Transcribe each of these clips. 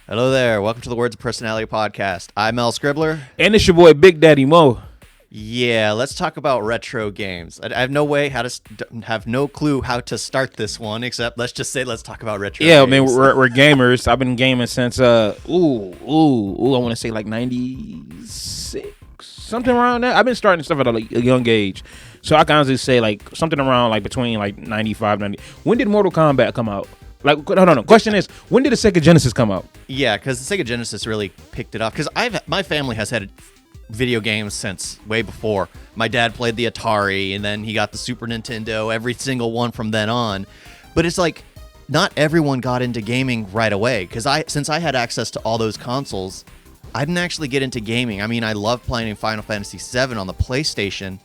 Hello there. Welcome to the Words of Personality podcast. I'm EL-SCRIBBLER. And it's your boy Big Daddy Mo. Yeah, let's talk about retro games. I have no clue how to start this one, except let's talk about retro games. Yeah, I mean, we're gamers. I've been gaming since, I want to say like 96, something around that. I've been starting stuff at a young age. So I can honestly say like something around like between like 95, 90. When did Mortal Kombat come out? Like, no. Question is, when did the Sega Genesis come out? Yeah, because the Sega Genesis really picked it up. Because my family has had video games since way before. My dad played the Atari, and then he got the Super Nintendo, every single one from then on. But it's like, not everyone got into gaming right away. Because since I had access to all those consoles, I didn't actually get into gaming. I mean, I love playing Final Fantasy VII on the PlayStation.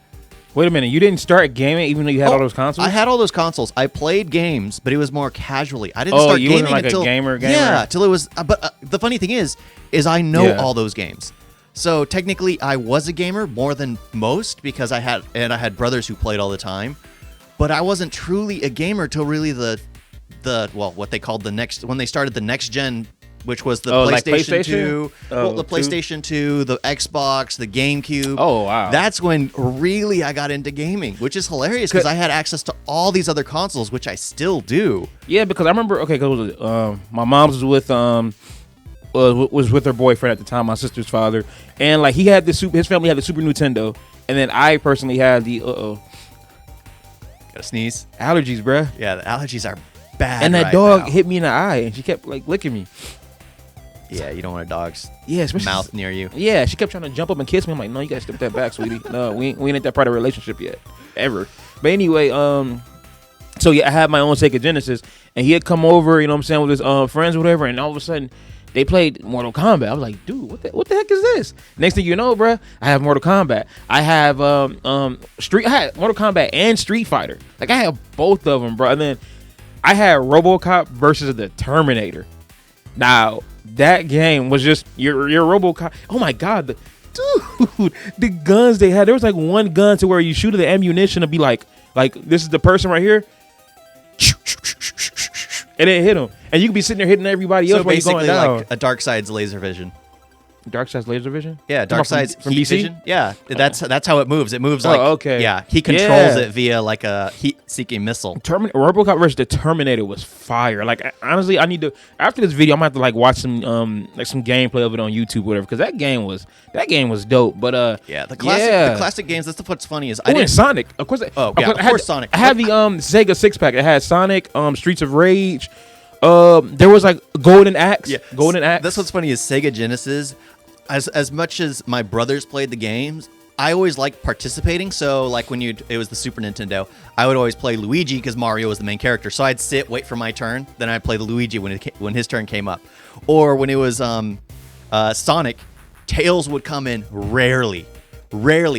Wait a minute, you didn't start gaming even though you had all those consoles? I had all those consoles. I played games, but it was more casually. I didn't start gaming like until a gamer. Yeah, till it was. But the funny thing is I know all those games. So technically, I was a gamer more than most because I had brothers who played all the time. But I wasn't truly a gamer till really the what they called when they started the next gen, which was the PlayStation 2, the PlayStation 2, the Xbox, the GameCube. Oh, wow. That's when really I got into gaming, which is hilarious because I had access to all these other consoles, which I still do. Yeah, because I remember, my mom was with her boyfriend at the time, my sister's father, and like his family had the Super Nintendo, and then I personally had the Gotta sneeze. Allergies, bruh. Yeah, the allergies are bad. And that right dog now. hit me in the eye, and she kept like licking me. Yeah, you don't want a dog's especially mouth near you. Yeah, she kept trying to jump up and kiss me. I'm like, no, you gotta step that back, sweetie. No, we ain't at that part of the relationship yet, ever. But anyway, so yeah, I had my own Sega Genesis, and he had come over, you know what I'm saying, with his friends or whatever, and all of a sudden they played Mortal Kombat. I was like, dude, what the heck is this? Next thing you know, bruh, I have Mortal Kombat. I have I had Mortal Kombat and Street Fighter. Like I have both of them, bro. And then I had RoboCop versus the Terminator. Now that game was just your RoboCop. Oh my god, the guns they had. There was like one gun to where you shoot the ammunition to be like this is the person right here, and it hit him, and you could be sitting there hitting everybody else while you're going down. Like a Darkseid's laser vision. Darkseid's laser vision? Yeah, Darkseid's from heat DC? vision. Yeah, that's how it moves. It moves like okay. Yeah, he controls it via like a heat-seeking missile. RoboCop versus the Terminator was fire. Like honestly, I need to after this video, I'm gonna have to like watch some gameplay of it on YouTube, or whatever, because that game was dope. But yeah, the classic games. That's what's funny is and Sonic, of course. Of course, Sonic. I had the Sega 6-pack. It had Sonic, Streets of Rage. There was like Golden Axe. Yeah, Golden Axe. That's what's funny is Sega Genesis. As much as my brothers played the games, I always liked participating. So like when it was the Super Nintendo, I would always play Luigi because Mario was the main character. So I'd sit, wait for my turn, then I'd play the Luigi when his turn came up. Or when it was Sonic, Tails would come in rarely.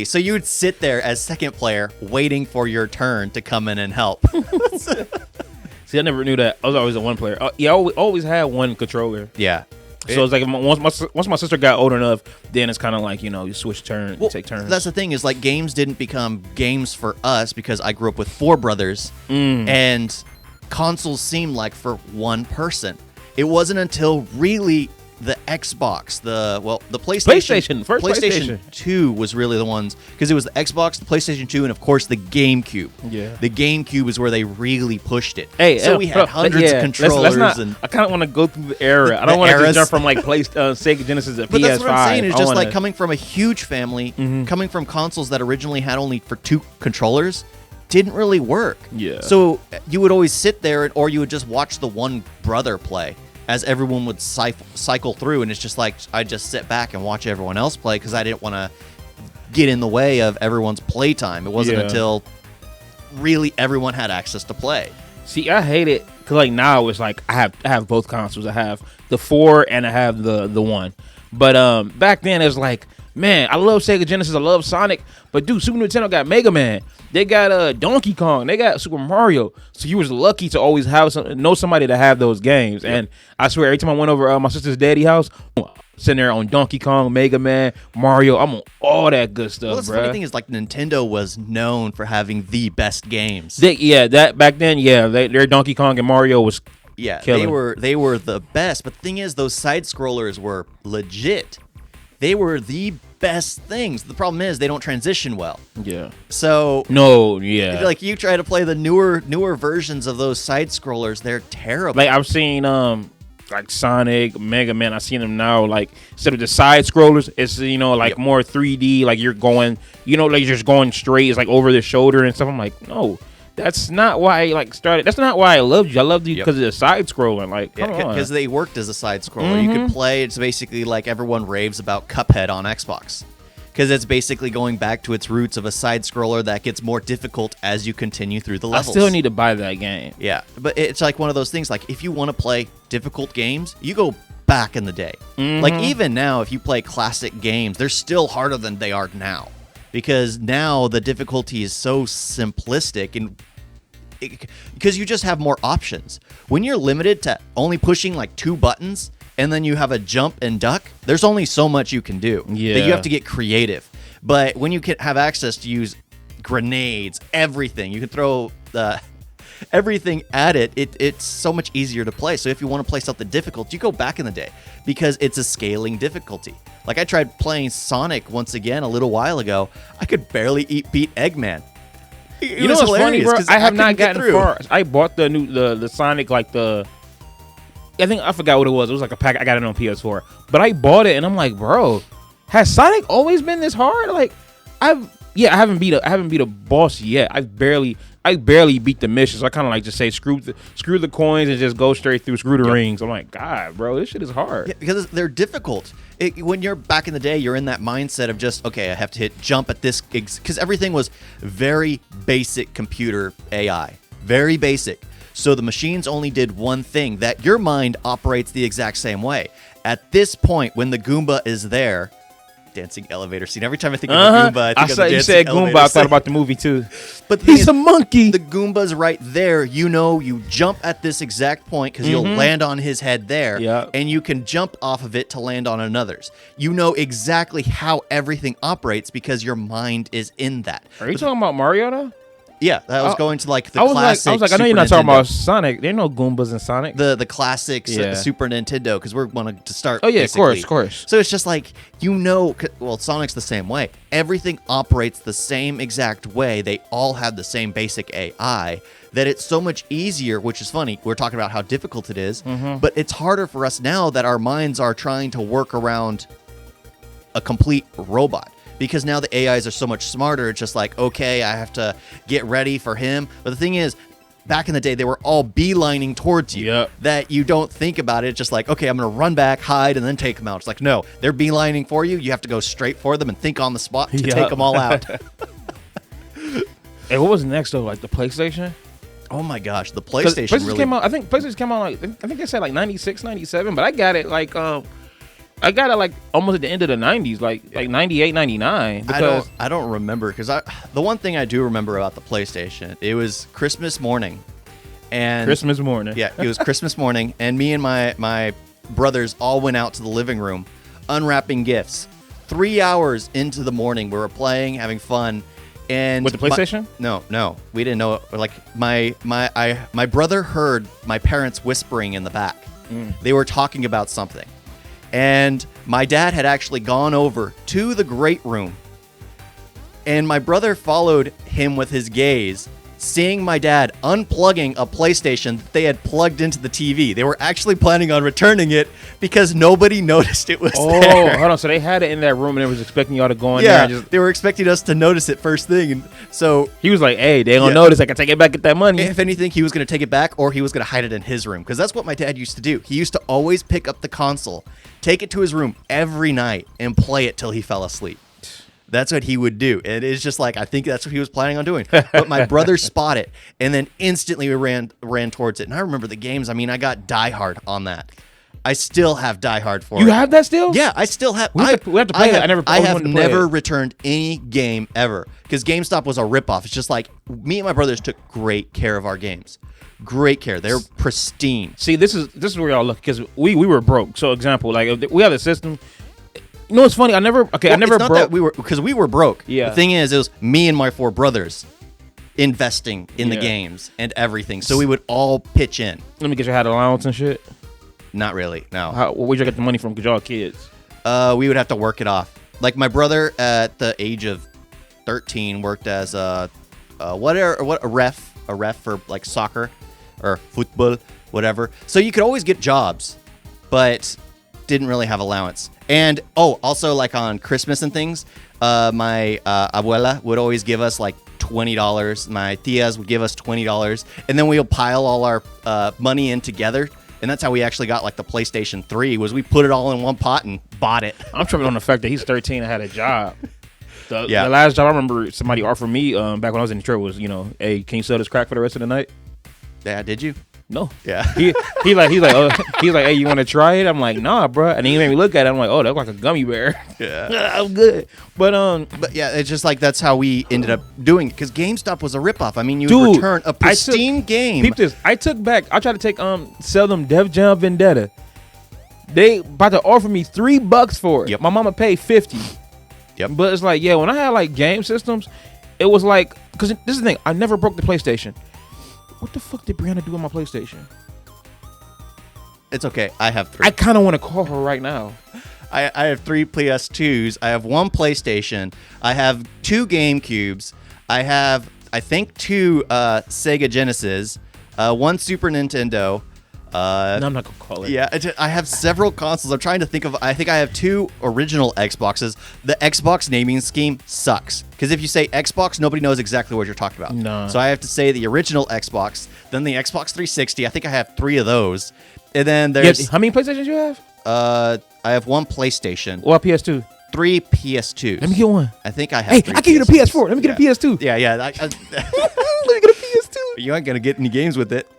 So you would sit there as second player waiting for your turn to come in and help. See, I never knew that. I was always a one player. Yeah, I always had one controller. Yeah. So it's like once my sister got old enough, then it's kind of like, you switch turns, you take turns. That's the thing is like games didn't become games for us because I grew up with 4 brothers and consoles seemed like for one person. It wasn't until really the Xbox, the PlayStation. First PlayStation 2 was really the ones because it was the Xbox, the PlayStation 2, and of course the GameCube. Yeah, the GameCube is where they really pushed it. Hey, so we had hundreds of controllers. I kind of want to go through the era. I don't want to jump from like Sega Genesis to PS5. But that's what I'm saying. It's just like coming from a huge family, coming from consoles that originally had only for 2 controllers. Didn't really work. Yeah. So you would always sit there, or you would just watch the one brother play as everyone would cycle through, and it's just like I'd just sit back and watch everyone else play because I didn't want to get in the way of everyone's playtime. It wasn't until really everyone had access to play. See, I hate it because like now it's like I have both consoles. I have the 4 and I have the 1. But back then it was like, man, I love Sega Genesis. I love Sonic. But dude, Super Nintendo got Mega Man. They got Donkey Kong. They got Super Mario. So you was lucky to always know somebody to have those games. Yep. And I swear, every time I went over my sister's daddy's house, sitting there on Donkey Kong, Mega Man, Mario, I'm on all that good stuff, well, the funny thing is, like, Nintendo was known for having the best games. That back then, their Donkey Kong and Mario was Yeah, Killer. they were the best. But the thing is, those side scrollers were legit. They were the best things. The problem is they don't transition well. Yeah. So No, yeah. like you try to play the newer versions of those side scrollers, they're terrible. Like I've seen like Sonic, Mega Man. I've seen them now. Like instead of the side scrollers, it's like more 3D. Like you're going, like you're just going straight. It's like over the shoulder and stuff. I'm like, no, that's not why I started. That's not why I loved you. I loved you because of the side scrolling. Like, come on. Because they worked as a side scroller. You could play. It's basically like everyone raves about Cuphead on Xbox. Because it's basically going back to its roots of a side scroller that gets more difficult as you continue through the levels. I still need to buy that game. Yeah, but it's like one of those things. Like if you want to play difficult games, you go back in the day. Like even now, if you play classic games, they're still harder than they are now. Because now the difficulty is so simplistic and because you just have more options. When you're limited to only pushing like 2 buttons and then you have a jump and duck, there's only so much you can do. Yeah. That you have to get creative. But when you can have access to use grenades, everything, you can throw everything at it, it's so much easier to play. So if you want to play something difficult, you go back in the day because it's a scaling difficulty. Like I tried playing Sonic once again a little while ago. I could barely beat Eggman. You know what's funny, bro? I have not gotten far. I bought the Sonic, like I forgot what it was. It was like a pack. I got it on PS4, but I bought it and I'm like, bro, has Sonic always been this hard? Like, I haven't beat a boss yet. I barely beat the mission. So I kind of like just say screw the coins and just go straight through, screw the rings. I'm like, God, bro, this shit is hard. Yeah, because they're difficult. When you're back in the day, you're in that mindset of just, okay, I have to hit jump at this, because everything was very basic computer AI, very basic. So the machines only did one thing, that your mind operates the exact same way. At this point, when the Goomba is there, dancing elevator scene. Every time I think of the Goomba, I think of the you dancing said elevator Goomba, I scene. thought about the movie too. But he's a monkey. The Goomba's right there. You jump at this exact point because you'll land on his head there, and you can jump off of it to land on another's. You know exactly how everything operates because your mind is in that. Are you talking about Mario though? Yeah, I was going to like the I classic. was like, I know Super you're not talking Nintendo. about Sonic. There are no Goombas in Sonic. The classic Super Nintendo, because we're wanting to start. Oh yeah, basically. of course. So it's just like, well, Sonic's the same way. Everything operates the same exact way. They all have the same basic AI. That it's so much easier, which is funny. We're talking about how difficult it is, but it's harder for us now that our minds are trying to work around a complete robot. Because now the AIs are so much smarter. It's just like, okay, I have to get ready for him. But the thing is, back in the day, they were all beelining towards you. Yep. That you don't think about it. It's just like, okay, I'm going to run back, hide, and then take them out. It's like, no, they're beelining for you. You have to go straight for them and think on the spot to take them all out. Hey, what was next though? Like the PlayStation? Oh my gosh, the PlayStation really came out. I think PlayStation came out like I think they said like 96, 97, but I got it like almost at the end of the 90s, like 98, 99. Because I don't remember, because the one thing I do remember about the PlayStation, it was Christmas morning. And Christmas morning. Yeah, it was Christmas morning, and me and my brothers all went out to the living room, unwrapping gifts. 3 hours into the morning, we were playing, having fun. And with the PlayStation? No, we didn't know. Like my brother heard my parents whispering in the back. They were talking about something. And my dad had actually gone over to the great room, and my brother followed him with his gaze, seeing my dad unplugging a PlayStation that they had plugged into the TV. They were actually planning on returning it because nobody noticed it was there. Oh, hold on. So they had it in that room and they was expecting y'all to go in there. And just... they were expecting us to notice it first thing. And so he was like, hey, they don't notice. I can take it back, get that money. If anything, he was going to take it back, or he was going to hide it in his room, because that's what my dad used to do. He used to always pick up the console, take it to his room every night, and play it till he fell asleep. That's what he would do. And it's just like, I think that's what he was planning on doing. But my brother spotted it, and then instantly we ran towards it. And I remember the games. I mean, I got Die Hard on that. I still have Die Hard for it. You have that still? Yeah, I still have. We have to play that. I have never returned any game ever, because GameStop was a ripoff. It's just like, me and my brothers took great care of our games. Great care. They're pristine. See, this is where y'all look, because we were broke. So example, like if we have a system. You know what's funny? I never it's not broke. that we were, because we were broke. Yeah. The thing is, it was me and my 4 brothers. investing in the Yeah. games and everything. So we would all pitch in. Let me get your had allowance and shit. Not really, no. Where'd you get the money from? Cause y'all kids. We would have to work it off. Like my brother at the age of 13 worked as a ref for like soccer or football, whatever. So you could always get jobs, but didn't really have allowance. And also like on Christmas and things, my abuela would always give us like $20. My tias would give us $20, and then we'll pile all our money in together. And that's how we actually got like the PlayStation 3 was we put it all in one pot and bought it. I'm tripping on the fact that he's 13 and had a job. The Yeah. last job I remember somebody offered me back when I was in Detroit was, hey, can you sell this crack for the rest of the night? Yeah, did you? No. Yeah. He's like, hey, you want to try it? I'm like, nah, bro. And he made me look at it. I'm like, oh, that's like a gummy bear. Yeah. I'm good. But yeah, it's just like that's how we ended up doing it because GameStop was a ripoff. I mean, you Dude, would return a pristine game. peep this. I tried to take sell them Def Jam Vendetta. They about to offer me $3 for it. Yep. My mama paid $50. Yep. But it's like, yeah, when I had like game systems, it was like, because this is the thing, I never broke the PlayStation. What the fuck did Brianna do on my PlayStation? It's okay. I have 3. I kind of want to call her right now. I have 3 PS2s. I have 1 PlayStation. I have 2 GameCubes. I have, I think, 2 Sega Genesis, 1 Super Nintendo. No, I'm not gonna call it. Yeah, I have several consoles. I'm trying to think of. I think I have 2 original Xboxes. The Xbox naming scheme sucks because if you say Xbox, nobody knows exactly what you're talking about. Nah. So I have to say the original Xbox, then the Xbox 360. I think I have 3 of those, and then there's How many PlayStations you have? I have 1 PlayStation, What about PS2? 3 PS2s. Let me get one. I think I have. Hey, 3 I give you the PS2s. PS4. Let me get a PS2. Yeah, yeah. Let me get a PS2. You ain't gonna get any games with it.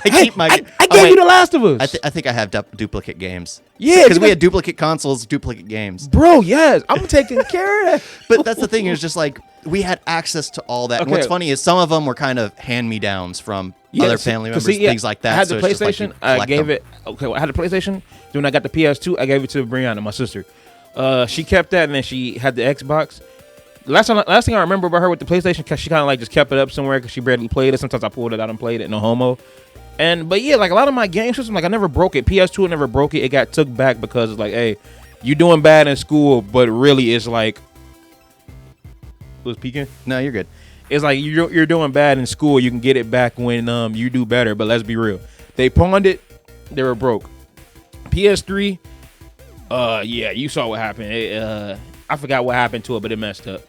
I gave wait. you The Last of Us. I think I have duplicate games. Yeah, because we had duplicate consoles, duplicate games. Bro, yes, I'm taking care of that. But that's the thing. It was just like we had access to all that. And Okay. what's funny is some of them were kind of hand-me-downs from other family members, things like that. I had so the it's just like you PlayStation. I collect gave them. it. Okay, well, I had the PlayStation. Then when I got the PS2, I gave it to Brianna, my sister. She kept that, and then she had the Xbox. Last thing I remember about her with the PlayStation, cause she kind of like just kept it up somewhere because she barely played it. Sometimes I pulled it out and played it. No homo. But yeah, like a lot of my game systems, like I never broke it. PS2 I never broke it. It got took back because it's like, hey, you doing bad in school, but really it's like, was peeking. No, you're good. It's like you're doing bad in school. You can get it back when you do better. But let's be real, they pawned it. They were broke. PS3, yeah, you saw what happened. I forgot what happened to it, but it messed up.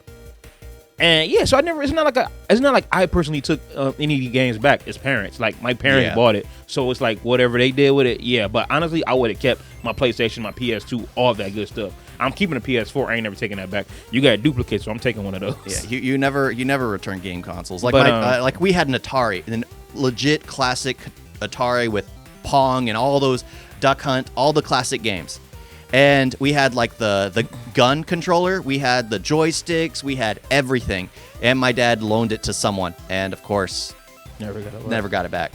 And yeah, so it's not like I personally took any of the games back as parents. Like my parents bought it, so it's like whatever they did with it. Yeah, but honestly, I would have kept my PlayStation, my PS2, all that good stuff. I'm keeping the PS4. I ain't never taking that back. You got a duplicate, so I'm taking one of those. Yeah, you never return game consoles. Like But, like we had an Atari, an legit classic Atari with Pong and all those Duck Hunt, all the classic games. And we had like the gun controller, we had the joysticks, we had everything. And my dad loaned it to someone, and of course, never got it back.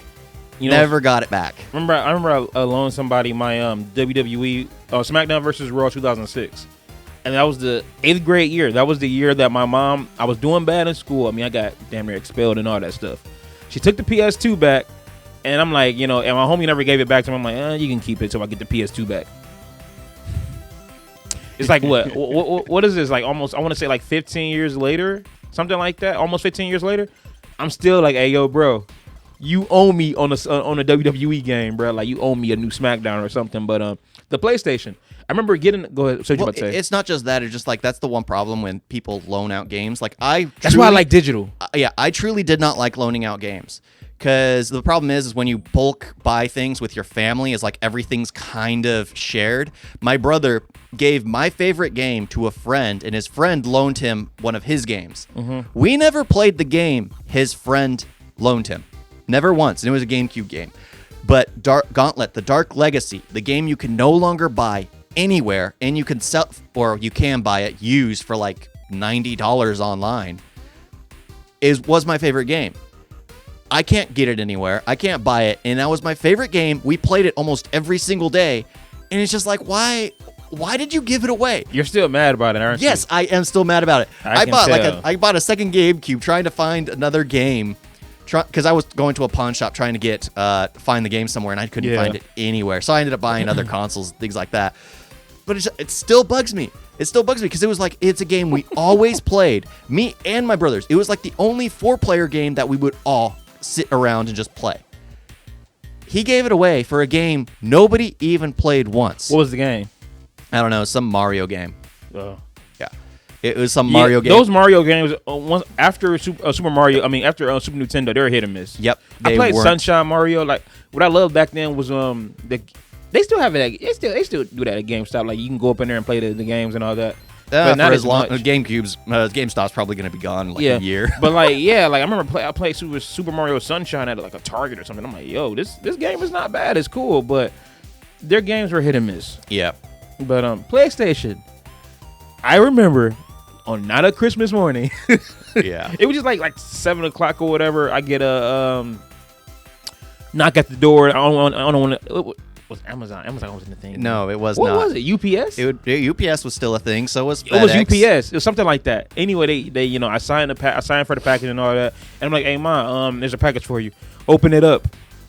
Never got it back. I remember I loaned somebody my WWE SmackDown versus Raw 2006, and that was the 8th grade year. That was the year that my mom, I was doing bad in school. I mean, I got damn near expelled and all that stuff. She took the PS2 back, and I'm like, and my homie never gave it back to me. I'm like, you can keep it till I get the PS2 back. It's like what is this, like almost, I want to say like 15 years later, something like that, almost 15 years later, I'm still like, hey yo bro, you owe me on a WWE game, bro. Like you owe me a new SmackDown or something. But the PlayStation, I remember getting, go ahead, so what you about to say. It's not just that, it's just like that's the one problem when people loan out games. Like that's why I like digital. I truly did not like loaning out games. Because the problem is when you bulk buy things with your family, is like everything's kind of shared. My brother gave my favorite game to a friend, and his friend loaned him one of his games. Mm-hmm. We never played the game his friend loaned him. Never once. And it was a GameCube game. But Gauntlet, the Dark Legacy, the game you can no longer buy anywhere, and you can sell, or you can buy it used for like $90 online, was my favorite game. I can't get it anywhere. I can't buy it. And that was my favorite game. We played it almost every single day. And it's just like, why why did you give it away? You're still mad about it, aren't you? Yes, I am still mad about it. I can tell. I bought a second GameCube trying to find another game, because I was going to a pawn shop trying to get find the game somewhere, and I couldn't find it anywhere. So I ended up buying other consoles, things like that. But it still bugs me. It still bugs me because it was like, it's a game we always played, me and my brothers. It was like the only 4-player game that we would all sit around and just play. He gave it away for a game nobody even played once. What was the game? I don't know, some Mario game. Oh. Yeah. It was some Mario game. Those Mario games, once after Super Mario, I mean, after Super Nintendo, they were hit or miss. Yep. I played Sunshine Mario. Like, what I loved back then was they still have it. They still do that at GameStop. Like, you can go up in there and play the games and all that. But not as long. GameStop's probably going to be gone in like a year. But like, I remember I played Super Mario Sunshine at like a Target or something. I'm like, yo, this game is not bad. It's cool, but their games were hit and miss. Yeah. But PlayStation, I remember on not a Christmas morning. Yeah. It was just like 7:00 or whatever. I get a knock at the door. I don't want to. Was Amazon? Amazon wasn't a thing. No, it was not. not. What was it? UPS? UPS was still a thing. So was FedEx. It was UPS. It was something like that. Anyway, they I signed I signed for the package and all that. And I'm like, hey, Ma, there's a package for you. Open it up.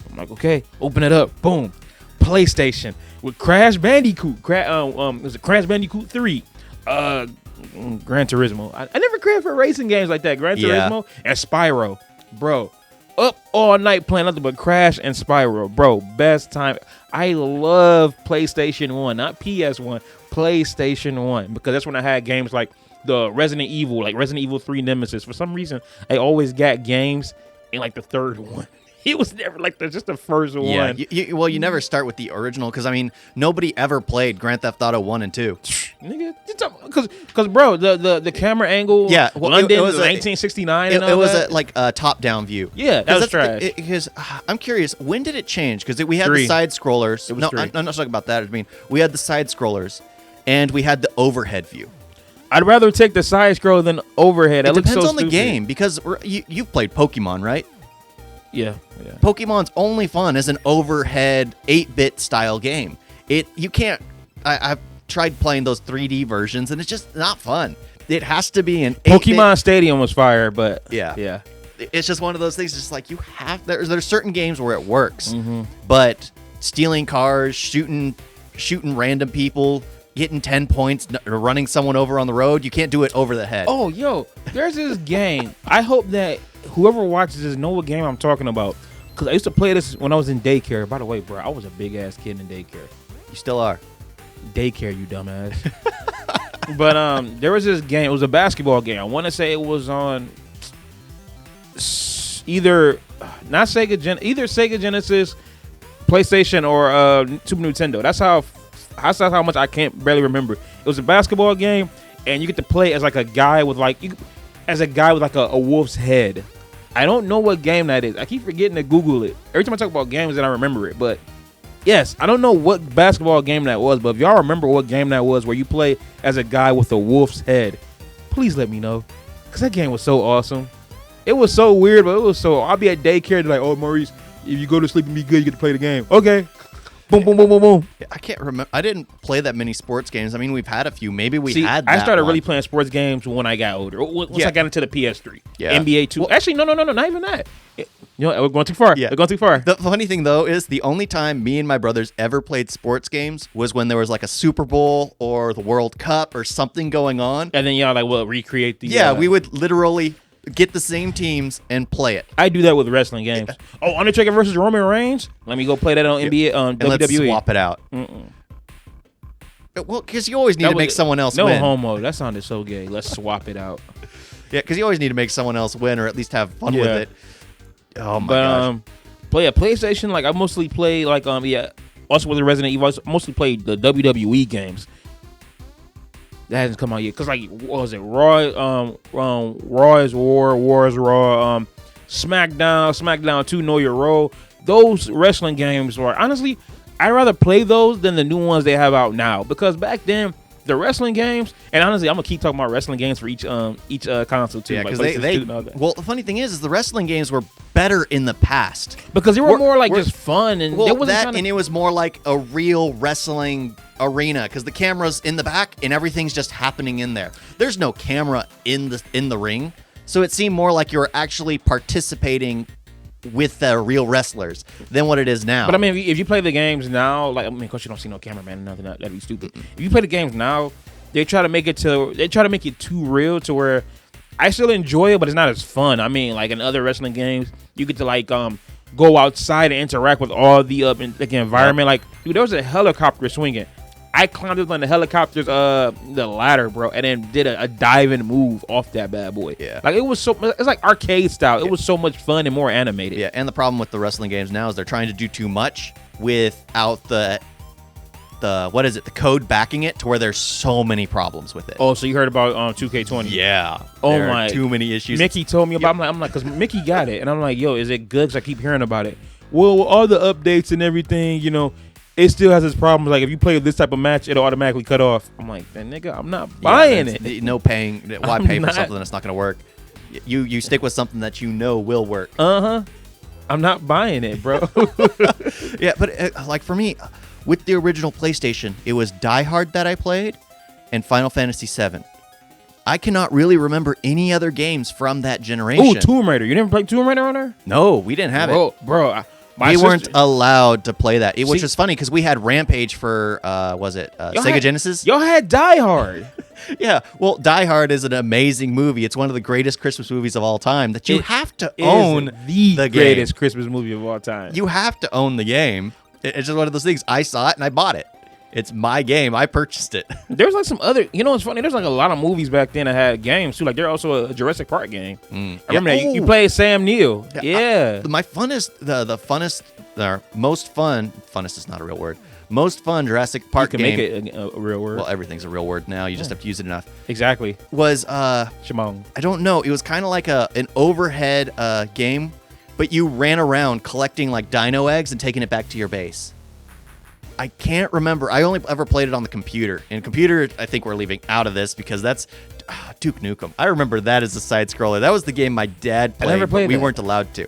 I'm like, okay. Open it up. Boom. PlayStation with Crash Bandicoot. It was a Crash Bandicoot 3. Gran Turismo. I never cared for racing games like that. Gran Turismo and Spyro, bro. Up all night playing nothing but Crash and Spyro, bro. Best time. I love PlayStation 1, not PS1, PlayStation 1, because that's when I had games like the Resident Evil, like Resident Evil 3 Nemesis. For some reason, I always got games in like the third one. It was never like just the first one. Yeah, you never start with the original, because I mean, nobody ever played Grand Theft Auto 1 and 2. Nigga, because bro, the camera angle, London, it was 1969. It was a top-down view. Yeah, that was trash. Because I'm curious, when did it change? Because we had 3. the side scrollers. It was 3. I'm not talking about that. I mean, we had the side scrollers, and we had the overhead view. I'd rather take the side scroll than overhead. It depends on the game, because you've played Pokemon, right? Yeah. Pokemon's only fun as an overhead 8-bit style game. You can't. I've tried playing those 3D versions, and it's just not fun. It has to be an 8-bit. Pokemon Stadium was fire, but yeah. It's just one of those things. Just like you have, there's certain games where it works, but stealing cars, shooting random people, getting 10 points, running someone over on the road, you can't do it over the head. Oh, yo, there's this game. I hope that whoever watches this know what game I'm talking about, because I used to play this when I was in daycare. By the way, bro, I was a big ass kid in daycare. You still are. Daycare, you dumbass. But there was this game. It was a basketball game. I want to say it was on either Sega Genesis, PlayStation, or Super Nintendo. That's how much I can't barely remember. It was a basketball game, and you get to play as like a guy with a wolf's head. I don't know what game that is. I keep forgetting to Google it. Every time I talk about games, then I remember it. But yes, I don't know what basketball game that was, but if y'all remember what game that was where you play as a guy with a wolf's head, please let me know, because that game was so awesome. It was so weird, but it was so. I'll be at daycare, like, oh, Maurice, if you go to sleep and be good, you get to play the game. Okay. Boom, boom, boom, boom, boom. I can't remember. I didn't play that many sports games. I mean, we've had a few. Maybe had that I started one. really playing sports games when I got older. Once I got into the PS3. Yeah. NBA 2. Well, actually, no, not even that. You know, we're going too far. Yeah. We're going too far. The funny thing, though, is the only time me and my brothers ever played sports games was when there was like a Super Bowl or the World Cup or something going on. And then y'all recreate the... Yeah, we would literally get the same teams and play it. I do that with wrestling games. Oh, Undertaker versus Roman Reigns? Let me go play that on NBA, and WWE. Let's swap it out. Well, because you always need to make someone else win. No homo. That sounded so gay. Let's swap it out. Yeah, because you always need to make someone else win or at least have fun with it. Oh, my gosh. Play a PlayStation. Like, I mostly play, like, also with the Resident Evil, I mostly played the WWE games. That hasn't come out yet. Because, like, what was it? Raw is War is Raw. SmackDown 2, Know Your Role. Those wrestling games were, honestly, I'd rather play those than the new ones they have out now. Because back then, the wrestling games, and honestly, I'm gonna keep talking about wrestling games for each console too. Yeah, like because they well, the funny thing is the wrestling games were better in the past because they were more like just fun, and well, and it was more like a real wrestling arena because the camera's in the back and everything's just happening in there. There's no camera in the ring, so it seemed more like you were actually participating with the real wrestlers than what it is now. But I mean, if you play the games now, like of course you don't see no cameraman and nothing, that'd be stupid. If you play the games now, they try to make it too real to where I still enjoy it, but it's not as fun. I mean, like in other wrestling games, you get to like go outside and interact with all the environment. Like, dude, there was a helicopter swinging. I climbed up on the helicopter's the ladder, bro, and then did a diving move off that bad boy. Yeah, like it's like arcade style. It was so much fun and more animated. Yeah, and the problem with the wrestling games now is they're trying to do too much without the the code backing it to where there's so many problems with it. Oh, so you heard about 2K20? Yeah. Oh there my, are too many issues. Mickey told me about. I'm like, because Mickey got it, and I'm like, yo, is it good? Because I keep hearing about it. Well, all the updates and everything, it still has its problems. Like if you play this type of match, it'll automatically cut off. I'm like, man, nigga, I'm not buying it. No paying. Why pay for something that's not going to work? You stick with something that you know will work. I'm not buying it, bro. Yeah, but like for me, with the original PlayStation, it was Die Hard that I played, and Final Fantasy VII. I cannot really remember any other games from that generation. Oh, Tomb Raider. You never played Tomb Raider on there? No, we didn't have it. Bro. We weren't allowed to play that, which was funny because we had Rampage for, Sega Genesis? Y'all had Die Hard. Yeah, well, Die Hard is an amazing movie. It's one of the greatest Christmas movies of all time that you have to own the greatest game. Christmas movie of all time. You have to own the game. It's just one of those things. I saw it and I bought it. It's my game. I purchased it. There's like some other, it's funny. There's like a lot of movies back then that had games too. Like there's also a Jurassic Park game. I remember that. You played Sam Neill. Yeah. My funnest, the funnest, or most fun, funnest is not a real word. Most fun Jurassic Park game. You can make it a real word. Well, everything's a real word now. You just have to use it enough. Exactly. Was, Shimon. I don't know. It was kind of like an overhead game, but you ran around collecting like dino eggs and taking it back to your base. I can't remember. I only ever played it on the computer. And computer, I think we're leaving out of this because that's Duke Nukem. I remember that as a side scroller. That was the game my dad played. I never played but we that. weren't allowed to.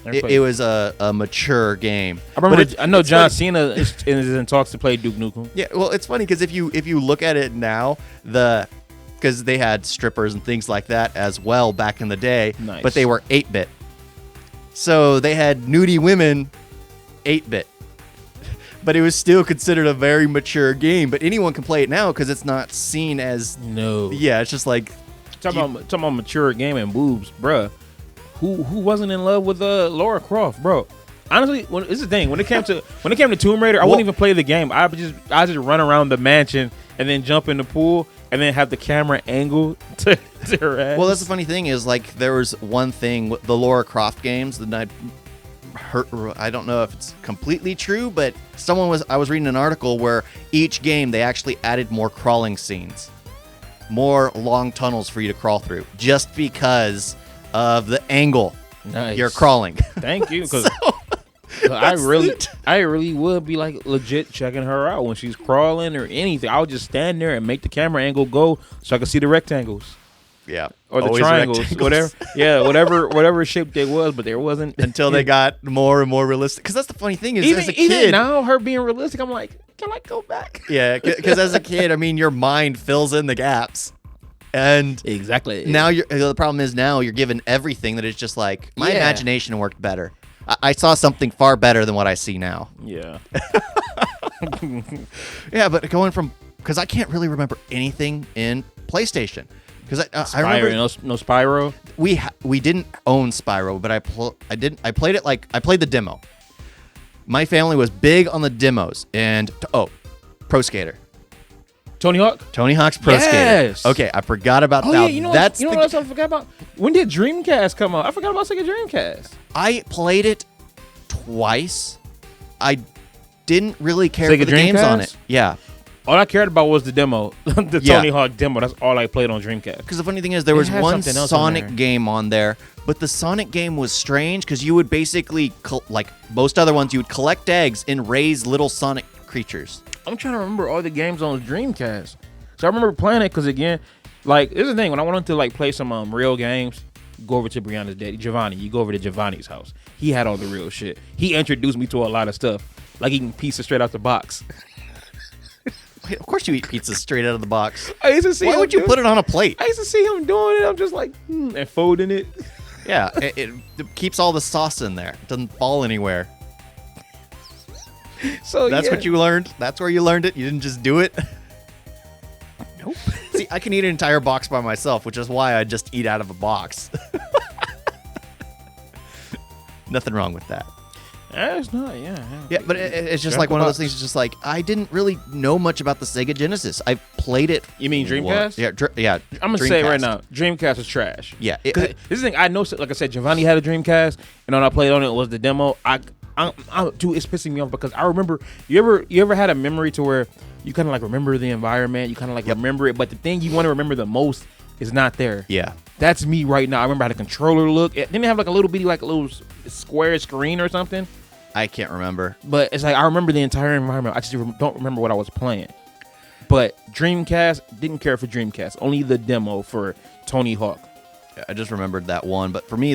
It was a mature game. I know John Cena is in talks to play Duke Nukem. Yeah, well, it's funny because if you look at it now, because they had strippers and things like that as well back in the day, but they were 8-bit. So they had nudie women 8-bit. But it was still considered a very mature game. But anyone can play it now because it's not seen as... No. Yeah, it's just like... Talking about mature game and boobs, bruh. Who wasn't in love with Lara Croft, bro? Honestly, it's the thing. When it came to Tomb Raider, I wouldn't even play the game. I just run around the mansion and then jump in the pool and then have the camera angle to her ass. Well, that's the funny thing is like there was one thing with the Lara Croft games that I don't know if it's completely true, but I was reading an article where each game they actually added more crawling scenes, more long tunnels for you to crawl through, just because of the angle you're crawling. Thank you, because I really would be like legit checking her out when she's crawling or anything. I would just stand there and make the camera angle go so I could see the rectangles. Yeah. Or the triangles, whatever. Yeah, whatever shape they was, but there wasn't until they got more and more realistic. Because that's the funny thing is, as a kid, even now her being realistic, I'm like, can I go back? Yeah, because as a kid, I mean, your mind fills in the gaps, and exactly. Now the problem is now you're given everything that is just like my imagination worked better. I saw something far better than what I see now. Yeah. Yeah, but going from because I can't really remember anything in PlayStation. Because I remember no Spyro. We didn't own Spyro, but I played it like I played the demo. My family was big on the demos and Pro Skater. Tony Hawk's Pro Skater. Okay, I forgot about that. Yeah, you know what else I forgot about? When did Dreamcast come out? I forgot about Sega Dreamcast. I played it twice. I didn't really care Sega for the games on it. Yeah. All I cared about was the demo, the Tony Hawk demo. That's all I played on Dreamcast. Because the funny thing is, there was one Sonic game on there, but the Sonic game was strange because you would basically, like most other ones, you would collect eggs and raise little Sonic creatures. I'm trying to remember all the games on Dreamcast. So I remember playing it because, again, like, this is the thing. When I wanted to, like, play some real games, go over to Brianna's daddy, Giovanni. You go over to Giovanni's house. He had all the real shit. He introduced me to a lot of stuff, like eating pizza straight out the box. Wait, of course you eat pizza straight out of the box. I used to see Why would you put it on a plate? I used to see him doing it. I'm just like, and folding it. Yeah, it keeps all the sauce in there. It doesn't fall anywhere. So that's what you learned? That's where you learned it? You didn't just do it? Nope. See, I can eat an entire box by myself, which is why I just eat out of a box. Nothing wrong with that. It's not, Yeah, but it's just like one of those things. It's just like, I didn't really know much about the Sega Genesis. I played it. You mean Dreamcast? Yeah. I'm going to say right now, Dreamcast is trash. Yeah. This is the thing, I know, like I said, Giovanni had a Dreamcast, and when I played on it, was the demo. Dude, it's pissing me off because I remember, you ever had a memory to where you kind of like remember the environment, you kind of like remember it, but the thing you want to remember the most is not there. Yeah. That's me right now. I remember how the controller looked. It didn't have like a little bitty, like a little square screen or something. I can't remember. But it's like I remember the entire environment. I just don't remember what I was playing. But Dreamcast, didn't care for Dreamcast. Only the demo for Tony Hawk. Yeah, I just rememred that one. But for me,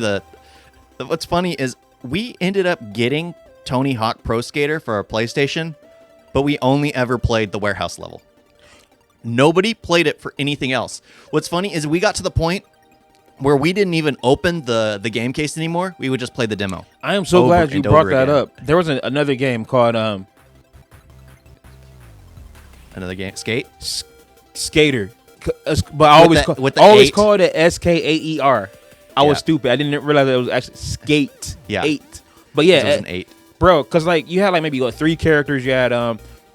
what's funny is we ended up getting Tony Hawk Pro Skater for our PlayStation, but we only ever played the warehouse level. Nobody played it for anything else. What's funny is we got to the point where we didn't even open the game case anymore. We would just play the demo. I am so glad you brought that up. There was another game called another game, Skate? Skater. But I always called it SKAER. I was stupid. I didn't realize it was actually Skate 8. But yeah, it was an 8. Bro, because like you had like maybe like 3 characters. You had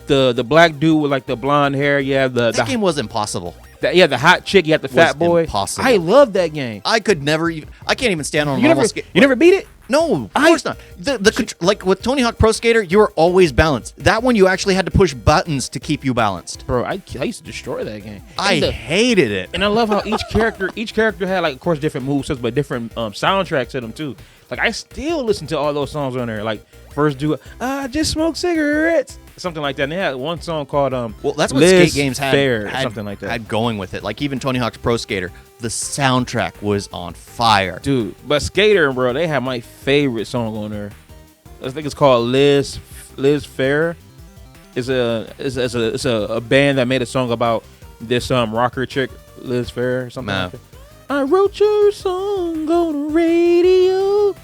the black dude with like the blonde hair. You had that game was impossible. The hot chick. You had the fat boy. Impossible. I love that game. I could never even. I can't even stand on a normal skate. You never beat it? No, of course not. Like with Tony Hawk Pro Skater, you were always balanced. That one, you actually had to push buttons to keep you balanced. Bro, I used to destroy that game. I hated it. And I love how each character had like, of course, different movesets, but different soundtracks to them too. Like I still listen to all those songs on there. Like first do I just smoke cigarettes, something like that. And they had one song called well, that's what Liz skate games had something like that. Had going with it. Like even Tony Hawk's Pro Skater, the soundtrack was on fire, dude. But Skater, bro, they have my favorite song on there. I think it's called Liz Fair. It's a band that made a song about this rocker chick, Liz Fair, or something like that. I wrote your song on the radio.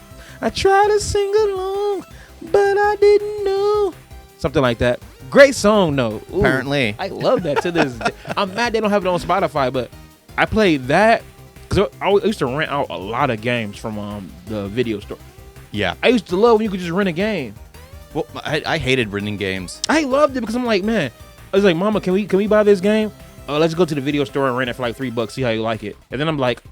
I tried to sing along, but I didn't know. Something like that. Great song, though. Ooh, apparently. I love that to this day. I'm mad they don't have it on Spotify, but I played that because I used to rent out a lot of games from the video store. Yeah. I used to love when you could just rent a game. Well, I hated renting games. I loved it because I'm like, man, I was like, Mama, can we buy this game? Let's go to the video store and rent it for like $3, see how you like it. And then I'm like,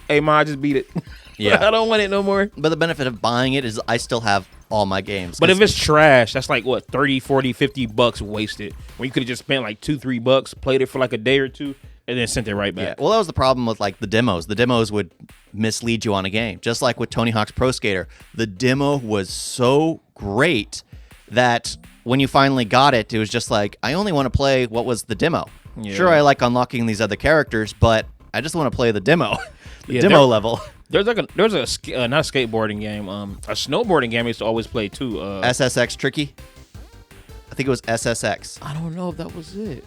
hey, Ma, I just beat it. Yeah. I don't want it no more. But the benefit of buying it is I still have all my games. But if it's trash, that's like, what, 30, 40, 50 bucks wasted. When you could have just spent like $2-3, played it for like a day or two, and then sent it right back. Yeah. Well, that was the problem with like the demos. The demos would mislead you on a game. Just like with Tony Hawk's Pro Skater. The demo was so great that when you finally got it, it was just like, I only want to play what was the demo. Yeah. Sure, I like unlocking these other characters, but I just want to play the demo. Demo level. There's a not a skateboarding game, a snowboarding game I used to always play too. SSX Tricky. I think it was SSX. I don't know if that was it.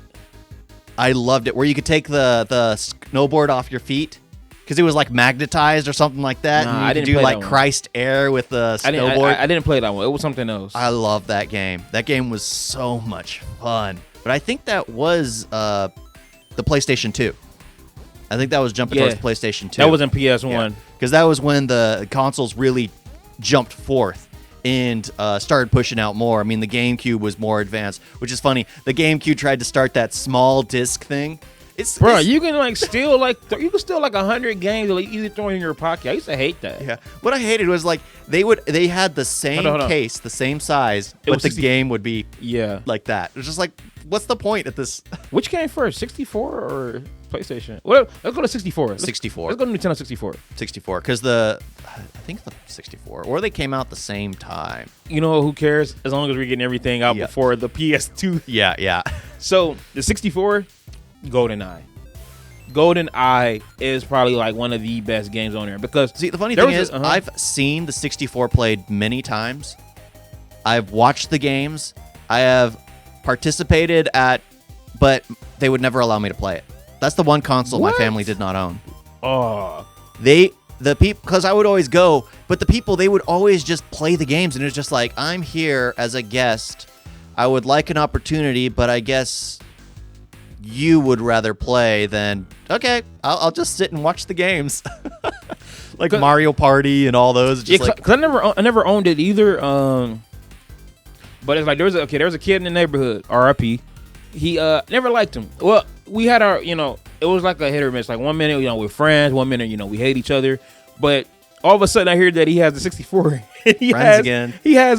I loved it, where you could take the snowboard off your feet because it was like magnetized or something like that. Nah, and you I didn't do play like that one. Christ Air with the snowboard. I didn't play that one. It was something else. I love that game. That game was so much fun. But I think that was the PlayStation 2. I think that was jumping towards PlayStation 2. That was in PS1. Because that was when the consoles really jumped forth and started pushing out more. I mean, the GameCube was more advanced, which is funny. The GameCube tried to start that small disc thing. You can steal 100 games like easily throw in your pocket. I used to hate that. Yeah. What I hated was like they had the same case, the same size, but the game would be like that. It was just like, what's the point at this? Which came first, 64 or PlayStation? Well, let's go to 64. 64. Let's go to Nintendo 64. 64, because I think the 64, or they came out the same time. You know, who cares? As long as we're getting everything out before the PS2. Yeah. So the 64, GoldenEye. GoldenEye is probably like one of the best games on there because See, the funny thing is, I've seen the 64 played many times. I've watched the games. I have participated at, but they would never allow me to play it. That's the one console my family did not own. Oh, The people, because I would always go, but the people, they would always just play the games, and it was just like, I'm here as a guest. I would like an opportunity, but I guess you would rather play than, okay, I'll just sit and watch the games. Like Mario Party and all those. Just yeah, cause I never owned it either. But it's like there was a kid in the neighborhood, RIP. He never liked him. Well, we had our, it was like a hit or miss. Like 1 minute, we're friends. 1 minute, we hate each other. But all of a sudden, I hear that he has the 64. He has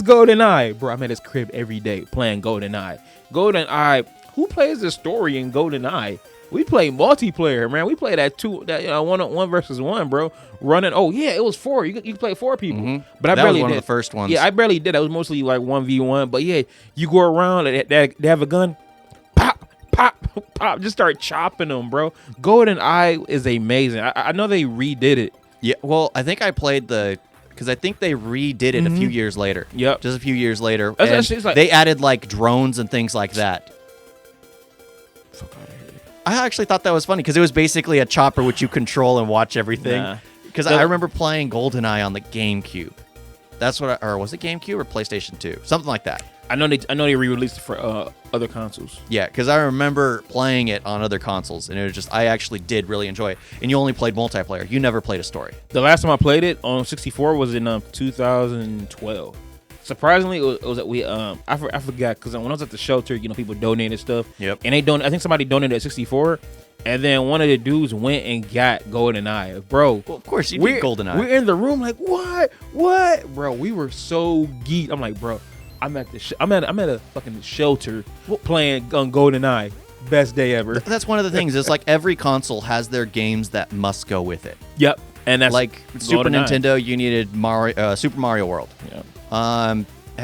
GoldenEye. Bro, I'm at his crib every day playing GoldenEye. GoldenEye. Who plays the story in GoldenEye? We play multiplayer, man. We play that one versus one, bro. Running. Oh yeah, it was 4. You could play 4 people. Mm-hmm. But I that barely was one did. of the first ones. Yeah, I barely did. That was mostly like 1v1. But yeah, you go around. They have a gun. Pop, pop, pop. Just start chopping them, bro. GoldenEye is amazing. I know they redid it. Yeah. Well, I think I played because I think they redid it a few years later. Yep. Just a few years later. That's And like, they added like drones and things like that. Fuck out of here. I actually thought that was funny because it was basically a chopper which you control and watch everything. Because I remember playing GoldenEye on the GameCube. That's what, or was it GameCube or PlayStation 2? Something like that. I know they re-released it for other consoles. Yeah, because I remember playing it on other consoles, and it was just, I actually did really enjoy it. And you only played multiplayer. You never played a story. The last time I played it on 64 was in 2012. Surprisingly, it was I forgot because when I was at the shelter, people donated stuff. Yep. And I think somebody donated at 64, and then one of the dudes went and got GoldenEye, bro. Well, of course you did GoldenEye. We're in the room like what, bro? We were so geeked. I'm like, bro, I'm at a fucking shelter playing on GoldenEye. Best day ever. That's one of the things. It's like every console has their games that must go with it. Yep. And that's like Super Nintendo. You needed Super Mario World. Yeah.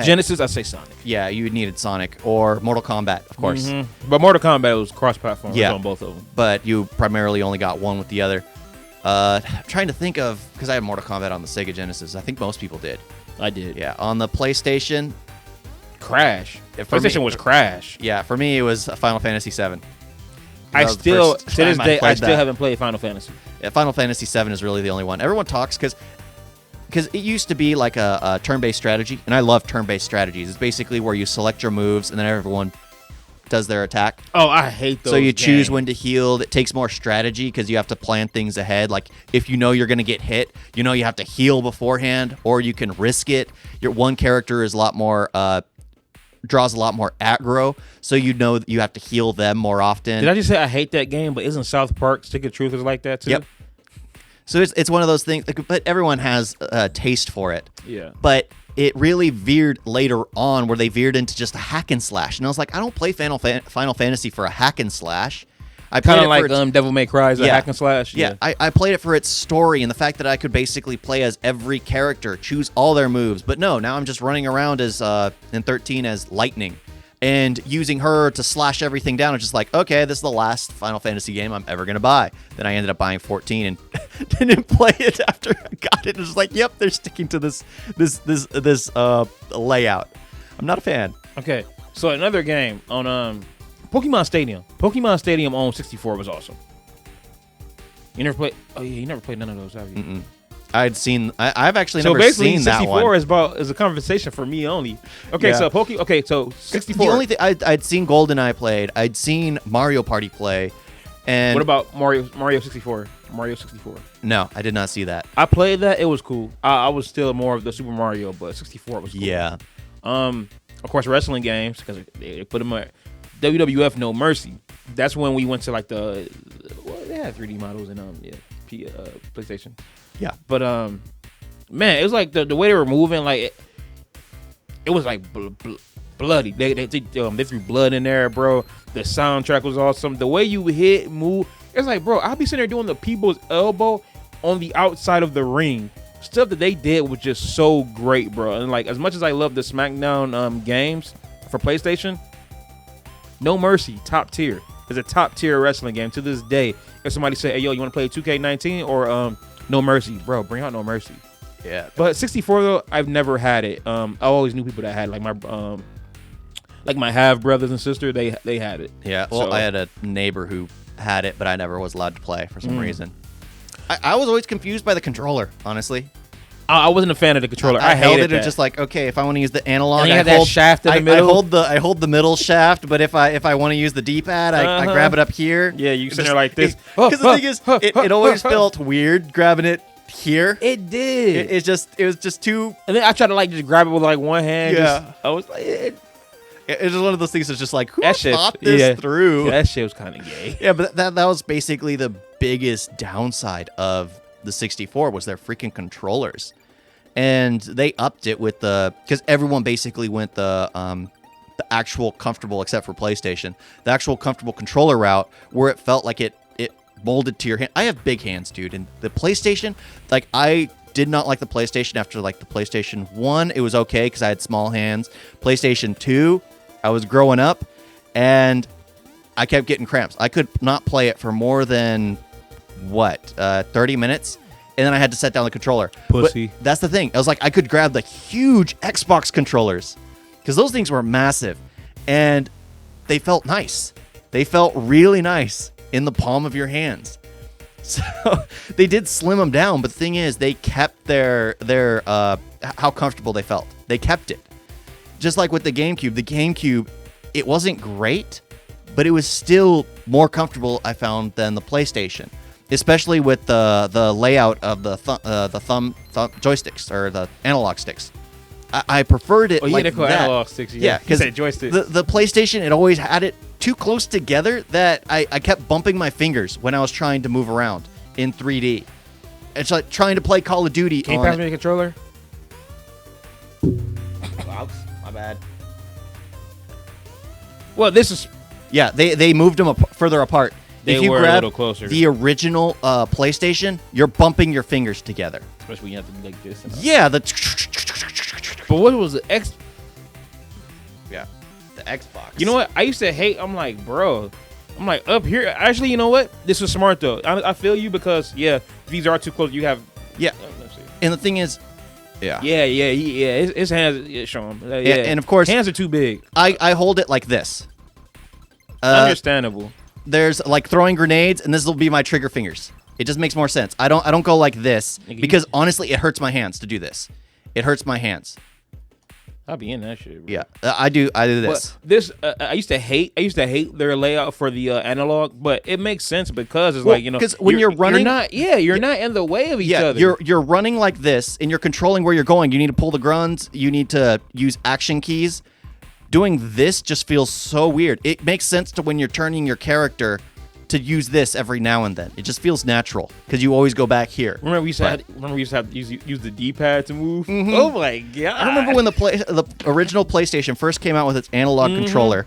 Genesis, I say Sonic. Yeah, you needed Sonic or Mortal Kombat, of course. Mm-hmm. But Mortal Kombat was cross-platform on both of them. But you primarily only got one with the other. I'm trying to think of, because I had Mortal Kombat on the Sega Genesis. I think most people did. I did. Yeah, on the PlayStation. Crash. PlayStation was Crash. Yeah, for me it was Final Fantasy VII. I still, to this day, I still haven't played Final Fantasy. Yeah, Final Fantasy VII is really the only one. Everyone talks because it used to be like a turn-based strategy, and I love turn-based strategies. It's basically where you select your moves, and then everyone does their attack. Oh, I hate those. So you choose when to heal. It takes more strategy because you have to plan things ahead. Like if you know you're going to get hit, you have to heal beforehand, or you can risk it. Your one character is a lot more draws a lot more aggro, so you know that you have to heal them more often. Did I just say I hate that game? But isn't South Park Stick of Truth is like that too? Yep. So it's one of those things, but everyone has a taste for it. Yeah. But it really veered later on where they veered into just a hack and slash, and I was like, I don't play Final Fantasy for a hack and slash. I kind of like Devil May Cry's a hack and slash. Yeah, I played it for its story and the fact that I could basically play as every character, choose all their moves. But no, now I'm just running around as in 13 as Lightning, and using her to slash everything down. It's just like, okay, this is the last Final Fantasy game I'm ever gonna buy. Then I ended up buying 14 and didn't play it after I got it. It was like, yep, they're sticking to this layout. I'm not a fan. Okay, so another game on Pokemon Stadium. Pokemon Stadium on 64 was awesome. You never played? Oh yeah, you never played none of those, have you? Mm-mm. I've actually never seen that one. So basically, 64 is a conversation for me only. Okay, yeah. So 64. The only thing I'd seen GoldenEye played, I'd seen Mario Party play, and what about Mario 64? Mario 64. No, I did not see that. I played that. It was cool. I was still more of the Super Mario, but 64 was cool. Yeah. Of course, wrestling games because they put them at WWF No Mercy. That's when we went to like they had 3D models and PlayStation. Yeah. But man, it was like the way they were moving, like it was like bloody. They threw blood in there, bro. The soundtrack was awesome. The way you hit, move, it's like, bro, I'll be sitting there doing the people's elbow on the outside of the ring. Stuff that they did was just so great, bro. And like, as much as I love the SmackDown games for PlayStation, No Mercy, top tier. is a top tier wrestling game to this day. If somebody say, "Hey, yo, you want to play 2K19 or No Mercy?" Bro, bring out No Mercy. Yeah. But 64 though, I've never had it. I always knew people that had like my half brothers and sister. They had it. Yeah. Well, So- I had a neighbor who had it, but I never was allowed to play for some reason. I was always confused by the controller, honestly. I wasn't a fan of the controller. I held hated it. that. It's just like, okay, if I want to use the analog, And you I had that hold shaft in the middle. I hold the middle shaft, but if I want to use the D-pad, I grab it up here. Yeah, you sit there like this. Because the thing is, it always felt weird grabbing it here. It did. It was just too. And then I tried to like just grab it with like one hand. Yeah. I was like, It was one of those things that's just like, who That shit- thought this yeah. through? Yeah, that shit was kind of gay. Yeah, but that was basically the biggest downside of the 64 was their freaking controllers. And they upped it with because everyone basically went the actual comfortable, except for PlayStation, the actual comfortable controller route where it felt like it molded to your hand. I have big hands, dude. And the PlayStation, like I did not like the PlayStation after like the PlayStation 1. It was okay because I had small hands. PlayStation 2, I was growing up and I kept getting cramps. I could not play it for more than 30 minutes. And then I had to set down the controller. Pussy. But that's the thing. I was like, I could grab the huge Xbox controllers because those things were massive and they felt nice. They felt really nice in the palm of your hands. So they did slim them down, but the thing is, they kept their how comfortable they felt. They kept it. Just like with the GameCube, it wasn't great, but it was still more comfortable, I found, than the PlayStation. Especially with the layout of the thumb joysticks or the analog sticks, I preferred it. Oh, yeah, like they call that. analog sticks. Yeah, because joysticks. the PlayStation, it always had it too close together that I kept bumping my fingers when I was trying to move around in 3D. It's like trying to play Call of Duty. Can you pass me the controller? Oops, my bad. Well, this is. Yeah, they moved them further apart. They if you were a grab little closer. the original PlayStation, you're bumping your fingers together. Especially when you have to be like this. Yeah, But what was the Yeah, the Xbox. You know what? I used to hate. I'm like, bro. I'm like up here. Actually, you know what? This was smart though. I feel you because these are too close. You have. Yeah, Let's see. and the thing is, yeah. His hands. Show him. Yeah, And of course, hands are too big. I hold it like this. Understandable. There's like throwing grenades, and this will be my trigger fingers. It just makes more sense. I don't go like this because honestly, it hurts my hands to do this. It hurts my hands. I'll be in that shit, bro. Yeah, I do this. I used to hate their layout for the analog, but it makes sense because it's like, you know, because when you're running, you're not in the way of each other. You're running like this, and you're controlling where you're going. You need to pull the guns. You need to use action keys. Doing this just feels so weird. It makes sense to when you're turning your character to use this every now and then. It just feels natural because you always go back here. Remember we used to have to use the D-pad to move. Mm-hmm. Oh my god! I remember when the original PlayStation first came out with its analog controller.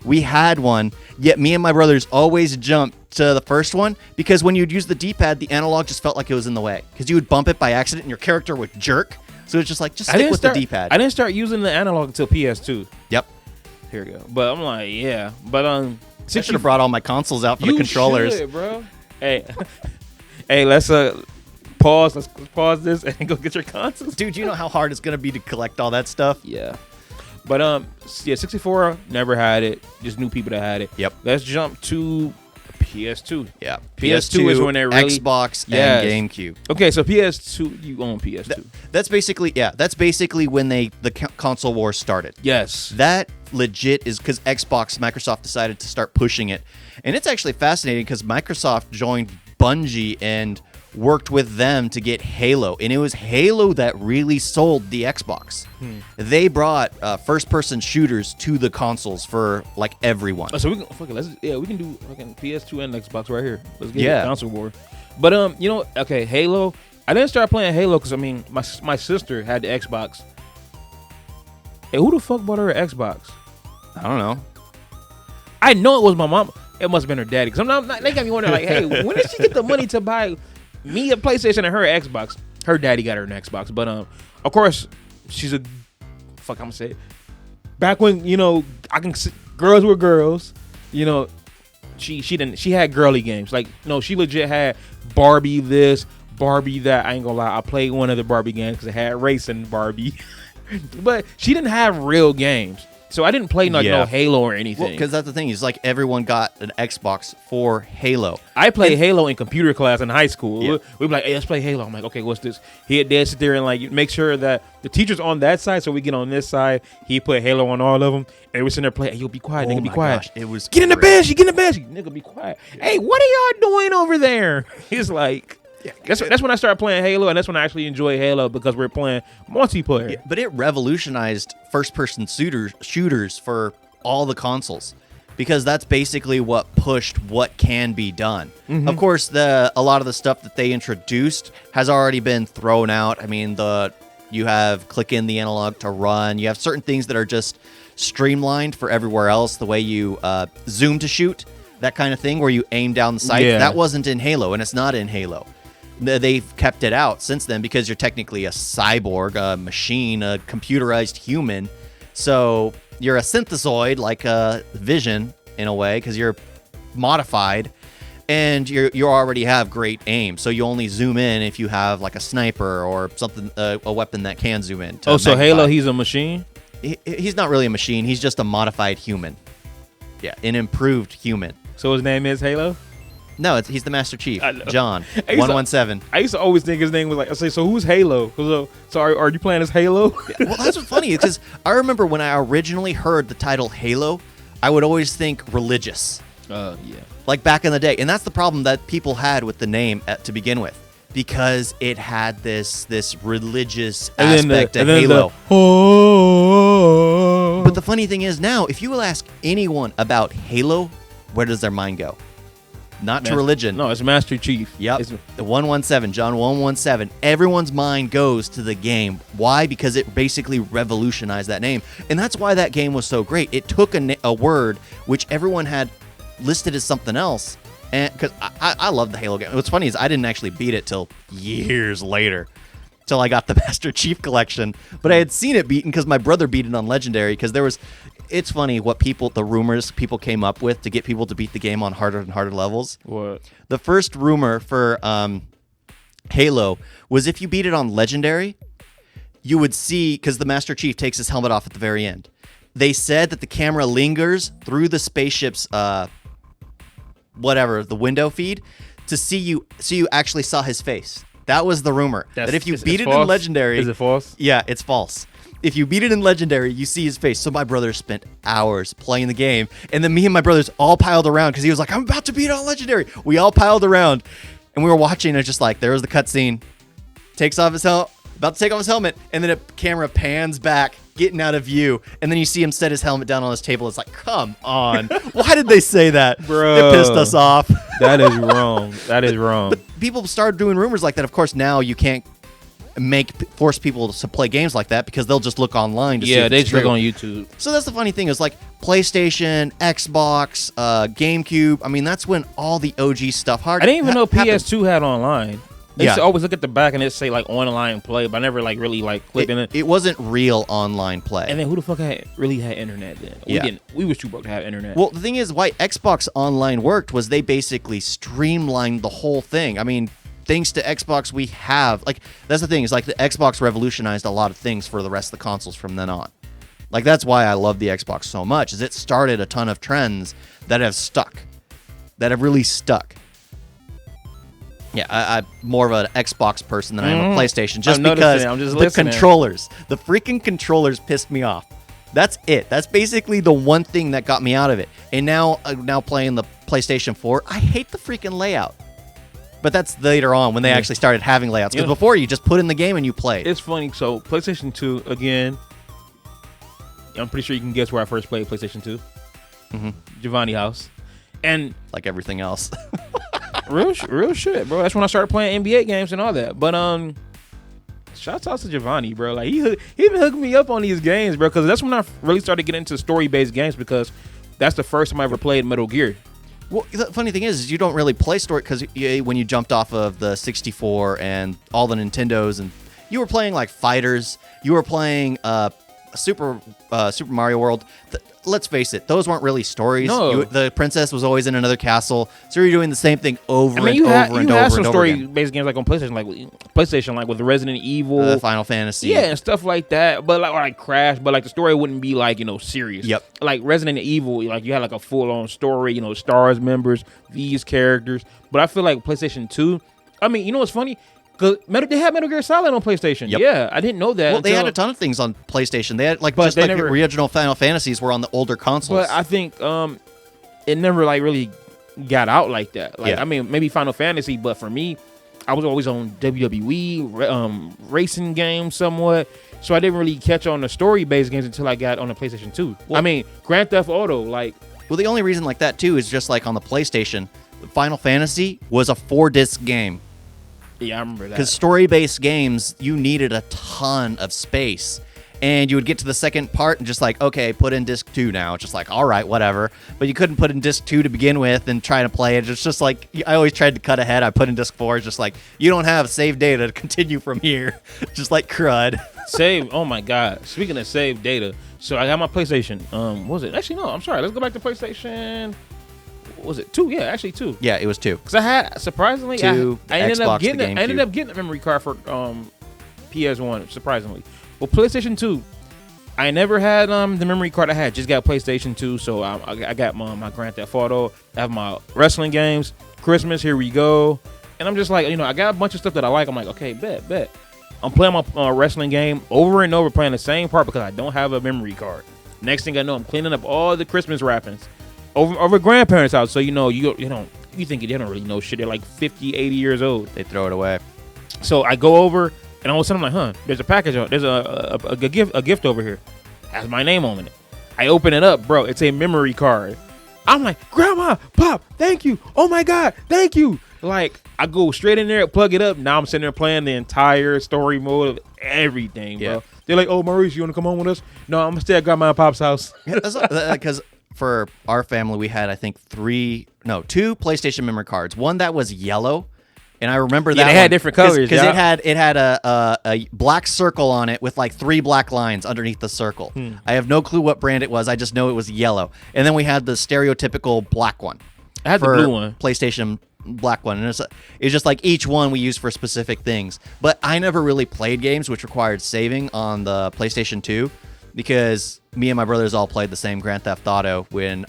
We had one, yet me and my brothers always jumped to the first one because when you'd use the D-pad, the analog just felt like it was in the way because you would bump it by accident and your character would jerk. So it's just like, just stick with the D-pad. I didn't start using the analog until PS2. Yep. Here we go. But I'm like, yeah. But I should have brought all my consoles out for the controllers. Should, bro. Hey, hey, let's pause. Let's pause this and go get your consoles. Dude, you know how hard it's gonna be to collect all that stuff? Yeah. But 64 never had it. Just knew people that had it. Yep. Let's jump to PS2. Yeah. PS2 is when they really Xbox and GameCube. Okay, so PS2, you own PS2. That's basically when the console war started. Yes. That legit is because Microsoft decided to start pushing it. And it's actually fascinating because Microsoft joined Bungie and worked with them to get Halo. And it was Halo that really sold the Xbox. They brought first-person shooters to the consoles for like everyone. Oh, so we can do fucking PS2 and Xbox right here. Let's get the console war. But you know, okay, Halo. I didn't start playing Halo because I mean my sister had the Xbox. Hey, who the fuck bought her an Xbox? I don't know. I know it was my mom. It must have been her daddy. Because they got me wondering, like, hey, when did she get the money to buy me a PlayStation and her an Xbox? Her daddy got her an Xbox. But, of course, she's I'm going to say it. Back when, you know, girls were girls, you know, she didn't. She had girly games. Like no, she legit had Barbie this, Barbie that. I ain't gonna lie. I played one of the Barbie games because it had racing Barbie, but she didn't have real games. So I didn't play like no Halo or anything. Because that's the thing. Is like everyone got an Xbox for Halo. I played Halo in computer class in high school. We'd be like, hey, let's play Halo. I'm like, okay, what's this? He'd sit there and like make sure that the teacher's on that side, so we get on this side. He put Halo on all of them, and we're sitting there playing. Hey, you'll be quiet, nigga, be quiet. Gosh, it was get in the bed. She get in the bed. Nigga, be quiet. Hey, what are y'all doing over there? He's like. Yeah, that's when I started playing Halo, and that's when I actually enjoy Halo because we're playing multiplayer. Yeah, but it revolutionized first-person shooters for all the consoles because that's basically what pushed what can be done. Mm-hmm. Of course, a lot of the stuff that they introduced has already been thrown out. I mean, you have click in the analog to run. You have certain things that are just streamlined for everywhere else. The way you zoom to shoot, that kind of thing, where you aim down the sight. Yeah. That wasn't in Halo, and it's not in Halo. They've kept it out since then because you're technically a cyborg, a machine, a computerized human. So you're a synthesoid, like a Vision in a way, because you're modified, and you already have great aim. So you only zoom in if you have like a sniper or something, a weapon that can zoom in. So Halo, he's a machine? He's not really a machine. He's just a modified human. Yeah, an improved human. So his name is Halo? No, he's the Master Chief, John 117. I used to always think his name was like. I say, so who's Halo? So are you playing as Halo? Well, that's what's funny because I remember when I originally heard the title Halo, I would always think religious. Yeah. Like back in the day, and that's the problem that people had with the name to begin with, because it had this religious aspect of Halo. But the funny thing is now, if you will ask anyone about Halo, where does their mind go? Not to religion. No, it's Master Chief. Yep. The 117, John 117. Everyone's mind goes to the game. Why? Because it basically revolutionized that name. And that's why that game was so great. It took a word which everyone had listed as something else. And because I love the Halo game. What's funny is I didn't actually beat it till years later. Till I got the Master Chief collection. But I had seen it beaten because my brother beat it on Legendary. Because there was... It's funny what the rumors people came up with to get people to beat the game on harder and harder levels. What? The first rumor for Halo was if you beat it on Legendary, you would see, because the Master Chief takes his helmet off at the very end. They said that the camera lingers through the spaceship's, the window feed to see you actually saw his face. That was the rumor. That if you beat it in Legendary... Is it false? Yeah, it's false. If you beat it in Legendary, you see his face. So my brother spent hours playing the game. And then me and my brothers all piled around because he was like, I'm about to beat it on Legendary. We all piled around. And we were watching. And it's just like, there was the cutscene. Takes off his helmet. About to take off his helmet. And then a camera pans back, getting out of view. And then you see him set his helmet down on his table. It's like, come on. Why did they say that? Bro, it pissed us off. That is wrong. That is wrong. But people started doing rumors like that. Of course, now you can't force people to play games like that because they'll just look online to see if they it's just look true. on YouTube. So that's the funny thing is like PlayStation, Xbox, GameCube. I mean, that's when all the OG stuff I didn't even know PS2 had online. I used to always look at the back and it say like online play, but I never like really like clicked in it. It wasn't real online play. And then who the fuck really had internet then? We was too broke to have internet. Well, the thing is, why Xbox Online worked was they basically streamlined the whole thing. I mean, thanks to Xbox, we have that's the thing is like the Xbox revolutionized a lot of things for the rest of the consoles from then on. Like that's why I love the Xbox so much, is it started a ton of trends that have really stuck. Yeah, I'm more of an Xbox person than I am a PlayStation, just because the controllers, the freaking controllers pissed me off. That's it. That's basically the one thing that got me out of it. And now playing the PlayStation 4, I hate the freaking layout. But that's later on when they actually started having layouts. Because before, you just put in the game and you played. It's funny. So, PlayStation 2, again, I'm pretty sure you can guess where I first played PlayStation 2. Mm-hmm. Giovanni house. And like everything else. real shit, bro. That's when I started playing NBA games and all that. But, shouts out to Giovanni, bro. Like, he been hooking me up on these games, bro. Because that's when I really started getting into story-based games, because that's the first time I ever played Metal Gear. Well, the funny thing is you don't really play story because when you jumped off of the 64 and all the Nintendos, and you were playing like fighters, you were playing Super Mario World. Let's face it, those weren't really stories. No. The princess was always in another castle, so you're doing the same thing over and you over had, and you over had some and over again. story-based games like on PlayStation, like with Resident Evil, Final Fantasy, yeah, and stuff like that. But like Crash, but like the story wouldn't be like serious. Yep. Like Resident Evil, like you had like a full-on story. Stars members, these characters. But I feel like PlayStation 2. I mean, what's funny? Cause they had Metal Gear Solid on PlayStation. Yep. Yeah, I didn't know that. Well, they had a ton of things on PlayStation. They had the original Final Fantasies were on the older consoles. But I think it never like really got out like that. Like I mean, maybe Final Fantasy, but for me, I was always on WWE racing games somewhat. So I didn't really catch on the story-based games until I got on the PlayStation 2. Well, I mean, Grand Theft Auto, like. Well, the only reason like that too is just like on the PlayStation, Final Fantasy was a 4-disc game. Yeah, I remember that. Because story-based games, you needed a ton of space. And you would get to the second part and just like, okay, put in disc 2 now. It's just like, all right, whatever. But you couldn't put in disc 2 to begin with and try to play it. It's just like, I always tried to cut ahead. I put in disc 4. It's just like, you don't have save data to continue from here. Just like crud. Save, oh my God. Speaking of save data, so I got my PlayStation. What was it? Actually, no, I'm sorry. Let's go back to PlayStation. What was it 2? Yeah, actually 2. Yeah, it was 2. Because I had, surprisingly, 2, I ended Xbox, up getting the I ended up getting a memory card for PS1, surprisingly. Well, PlayStation 2, I never had the memory card. I had just got PlayStation 2, so I got my Grand Theft Auto. I have my wrestling games. Christmas, here we go. And I'm just like, I got a bunch of stuff that I like. I'm like, okay, bet. I'm playing my wrestling game over and over, playing the same part because I don't have a memory card. Next thing I know, I'm cleaning up all the Christmas wrappings over grandparents' house. So you think they don't really know shit. They're like 50, 80 years old. They throw it away. So I go over, and all of a sudden I'm like, there's a package. There's a gift over here. Has my name on it. I open it up, bro. It's a memory card. I'm like, Grandma, Pop, thank you. Oh my God, thank you. Like, I go straight in there, plug it up. Now I'm sitting there playing the entire story mode of everything, bro. Yeah. They're like, oh, Maurice, you want to come home with us? No, I'm going to stay at Grandma and Pop's house. Because for our family, we had, I think, 2 PlayStation memory cards. One that was yellow. And I remember that they had different colors. Because it had a black circle on it with like 3 black lines underneath the circle. I have no clue what brand it was. I just know it was yellow. And then we had the stereotypical black one. I had the blue one. PlayStation black one. And it's just like each one we used for specific things. But I never really played games which required saving on the PlayStation 2 because me and my brothers all played the same Grand Theft Auto when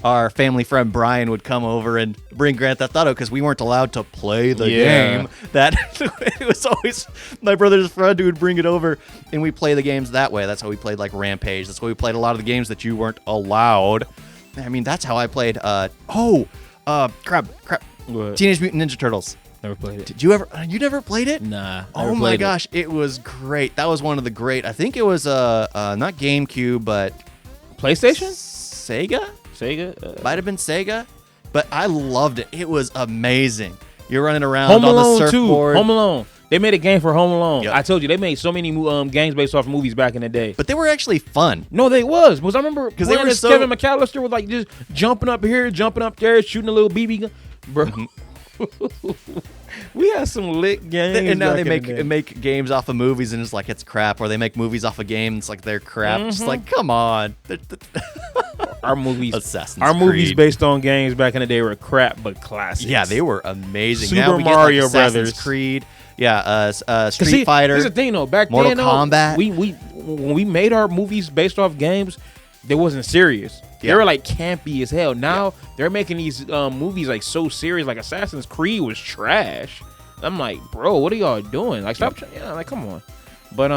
our family friend Brian would come over and bring Grand Theft Auto because we weren't allowed to play the game. That it was always my brother's friend who would bring it over, and we play the games that way. That's how we played like Rampage. That's why we played a lot of the games that you weren't allowed. I mean, that's how I played. Crap. What? Teenage Mutant Ninja Turtles. Never played it. Did you ever? You never played it? Nah. Oh my gosh, it was great. That was one of the great. I think it was not GameCube, but PlayStation, Sega. Might have been Sega, but I loved it. It was amazing. You're running around Home on Alone the surfboard. too. Home Alone. They made a game for Home Alone. Yep. I told you they made so many games based off movies back in the day. But they were actually fun. No, they was. Because I remember because they were so Kevin McAllister was like just jumping up here, jumping up there, shooting a little BB gun, bro. We had some lit games. And now they make games off of movies, and it's like it's crap. Or they make movies off of games, it's like they're crap. It's like, come on. Our movies, Assassin's movies Creed. based on games back in the day were crap, but classics. Yeah, they were amazing. Super now we Mario get like Assassin's Brothers. Creed. Yeah, Street Fighter. Here's the thing, though. Back Mortal then, Kombat. When we made our movies based off games, they wasn't serious. Yeah. They were like campy as hell. Now they're making these movies like so serious. Like Assassin's Creed was trash. I'm like, bro, what are y'all doing? Like, stop. Like, come on. But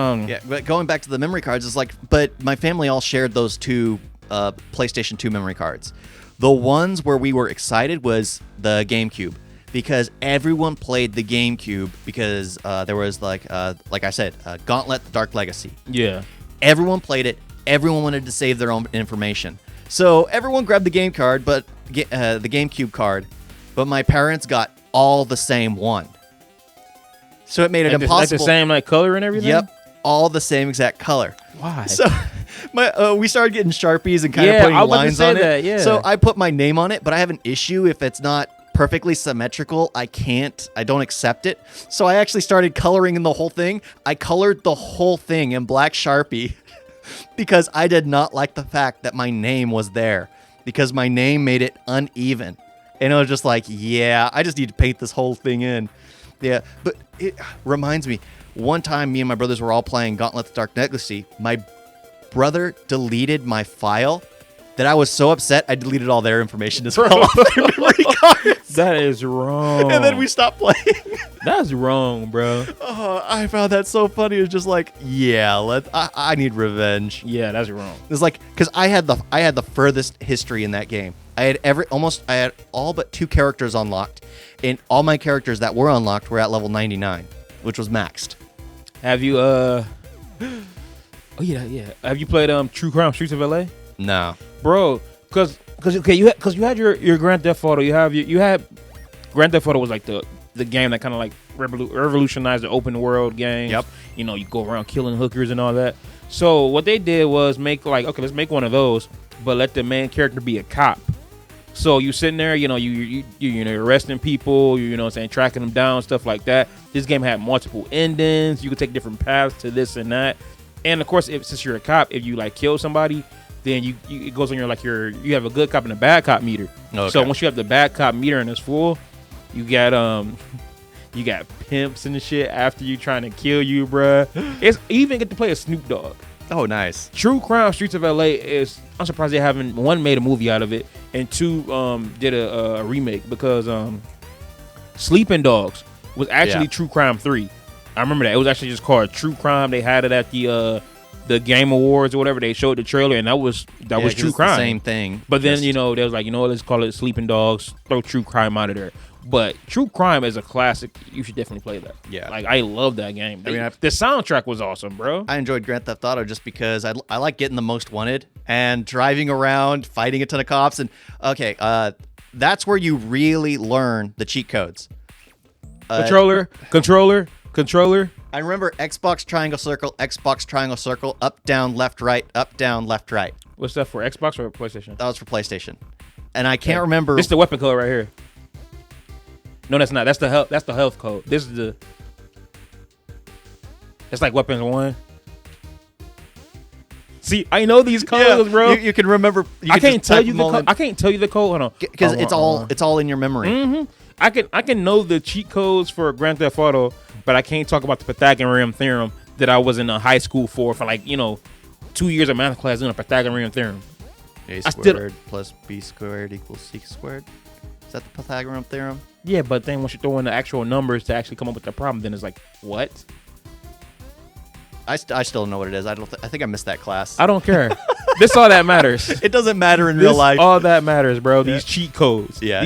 but going back to the memory cards, it's like, but my family all shared those 2 PlayStation 2 memory cards. The ones where we were excited was the GameCube because everyone played the GameCube because there was like I said, Gauntlet: The Dark Legacy. yeah, Everyone played it. Everyone wanted to save their own information. So everyone grabbed the game card, but the GameCube card. But my parents got all the same one. So it made it impossible. Like the same like color and everything. Yep, all the same exact color. Why? So we started getting Sharpies and kind of Yeah, putting I was about to lines say on it. that, yeah. So I put my name on it, but I have an issue if it's not perfectly symmetrical. I don't accept it. So I actually started coloring in the whole thing. I colored the whole thing in black Sharpie. because I did not like the fact that my name was there because my name made it uneven. And I was just like, yeah, I just need to paint this whole thing in. Yeah, but it reminds me, one time me and my brothers were all playing Gauntlet the Dark Legacy. My brother deleted my file that I was so upset I deleted all their information as well off their memory cards. That is wrong. And then we stopped playing. That's wrong, bro. Oh, I found that so funny. It was just like, yeah, I need revenge. Yeah, that's wrong. It's like, because I had the furthest history in that game. I had all but 2 characters unlocked, and all my characters that were unlocked were at level 99, which was maxed. Have you Oh yeah. Have you played True Crime Streets of LA? No. Bro, cause you had your Grand Theft Auto. You had Grand Theft Auto was like the game that kind of like revolutionized the open world game. Yep. You know, you go around killing hookers and all that. So what they did was make like, okay, let's make one of those, but let the main character be a cop. So you sitting there, you know, you're arresting people, you know what I'm saying, tracking them down, stuff like that. This game had multiple endings. You could take different paths to this and that. And of course, since you're a cop, if you like kill somebody, then it goes on your like you have a good cop and a bad cop meter. Okay. So once you have the bad cop meter and it's full, you got pimps and shit after you trying to kill you, bruh. You even get to play a Snoop Dogg. Oh, nice. True Crime Streets of LA is, I'm surprised they haven't, 1, made a movie out of it, and 2, did a remake, because Sleeping Dogs was actually True Crime 3. I remember that. It was actually just called True Crime. They had it at the Game Awards or whatever. They showed the trailer, and that was True Crime. The same thing. But then, you know, they was like, you know what, let's call it Sleeping Dogs, throw True Crime out of there. But True Crime is a classic. You should definitely play that. Yeah. Like, I love that game. I mean, the soundtrack was awesome, bro. I enjoyed Grand Theft Auto just because I like getting the most wanted and driving around, fighting a ton of cops. And, okay, that's where you really learn the cheat codes. Controller. I remember Xbox triangle circle, up, down, left, right, up, down, left, right. What's that for, Xbox or PlayStation? That was for PlayStation. And I can't remember. This is the weapon code right here. No, that's not. That's the health code. This is it's like weapons 1. See, I know these codes, bro. You can remember. I can't tell you the code. I can't tell you the code. Hold on, because it's all in your memory. Mm-hmm. I can know the cheat codes for Grand Theft Auto, but I can't talk about the Pythagorean theorem that I was in high school for like 2 years of math class doing a Pythagorean theorem. A squared plus b squared equals c squared. Is that the Pythagorean theorem? Yeah, but then once you throw in the actual numbers to actually come up with the problem, then it's like, what? I still don't know what it is. I think I missed that class. I don't care. This all that matters. It doesn't matter in real life. All that matters, bro. These cheat codes. Yeah.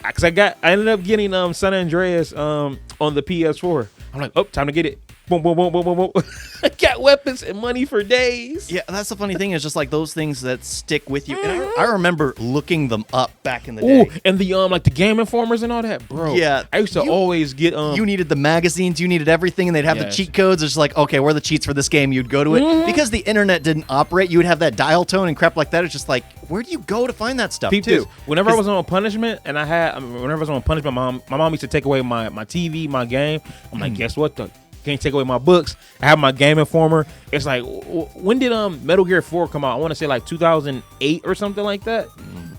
Because I ended up getting San Andreas on the PS4. I'm like, oh, time to get it. Boom, boom, boom, boom, boom, boom. I got weapons and money for days. Yeah, that's the funny thing is just like those things that stick with you. And I remember looking them up back in the day. Ooh, and the like the Game Informers and all that, bro. Yeah, I used to always get You needed the magazines, you needed everything, and they'd have the cheat codes. It's like, okay, where are the cheats for this game? You'd go to it because the internet didn't operate. You would have that dial tone and crap like that. It's just like, where do you go to find that stuff? Too. Whenever I was on punishment, and whenever I was on punishment, my mom used to take away my TV, my game. I'm like, guess what? Can't take away my books. I have my Game Informer. It's like, when did Metal Gear 4 come out? I want to say like 2008 or something like that.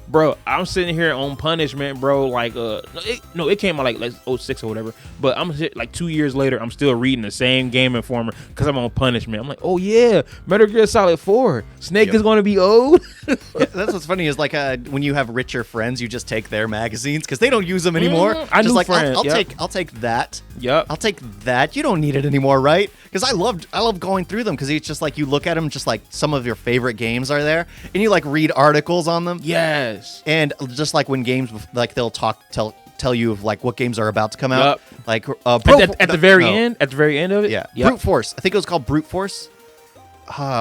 Bro, I'm sitting here on punishment, bro. Like, it came out like 06 or whatever. But I'm like 2 years later, I'm still reading the same Game Informer because I'm on punishment. I'm like, oh yeah, Metal Gear Solid 4. Snake is going to be old. Yeah, that's what's funny is like when you have richer friends, you just take their magazines because they don't use them anymore. I just like, friends. I'll take that. Yep. I'll take that. You don't need it anymore, right? Because I love going through them because it's just like you look at them, just like some of your favorite games are there, and you like read articles on them. Yes. And just like when games like they'll tell you of like what games are about to come out. Yep. Like at the very end of it. Yeah. Yep. Brute Force. I think it was called Brute Force.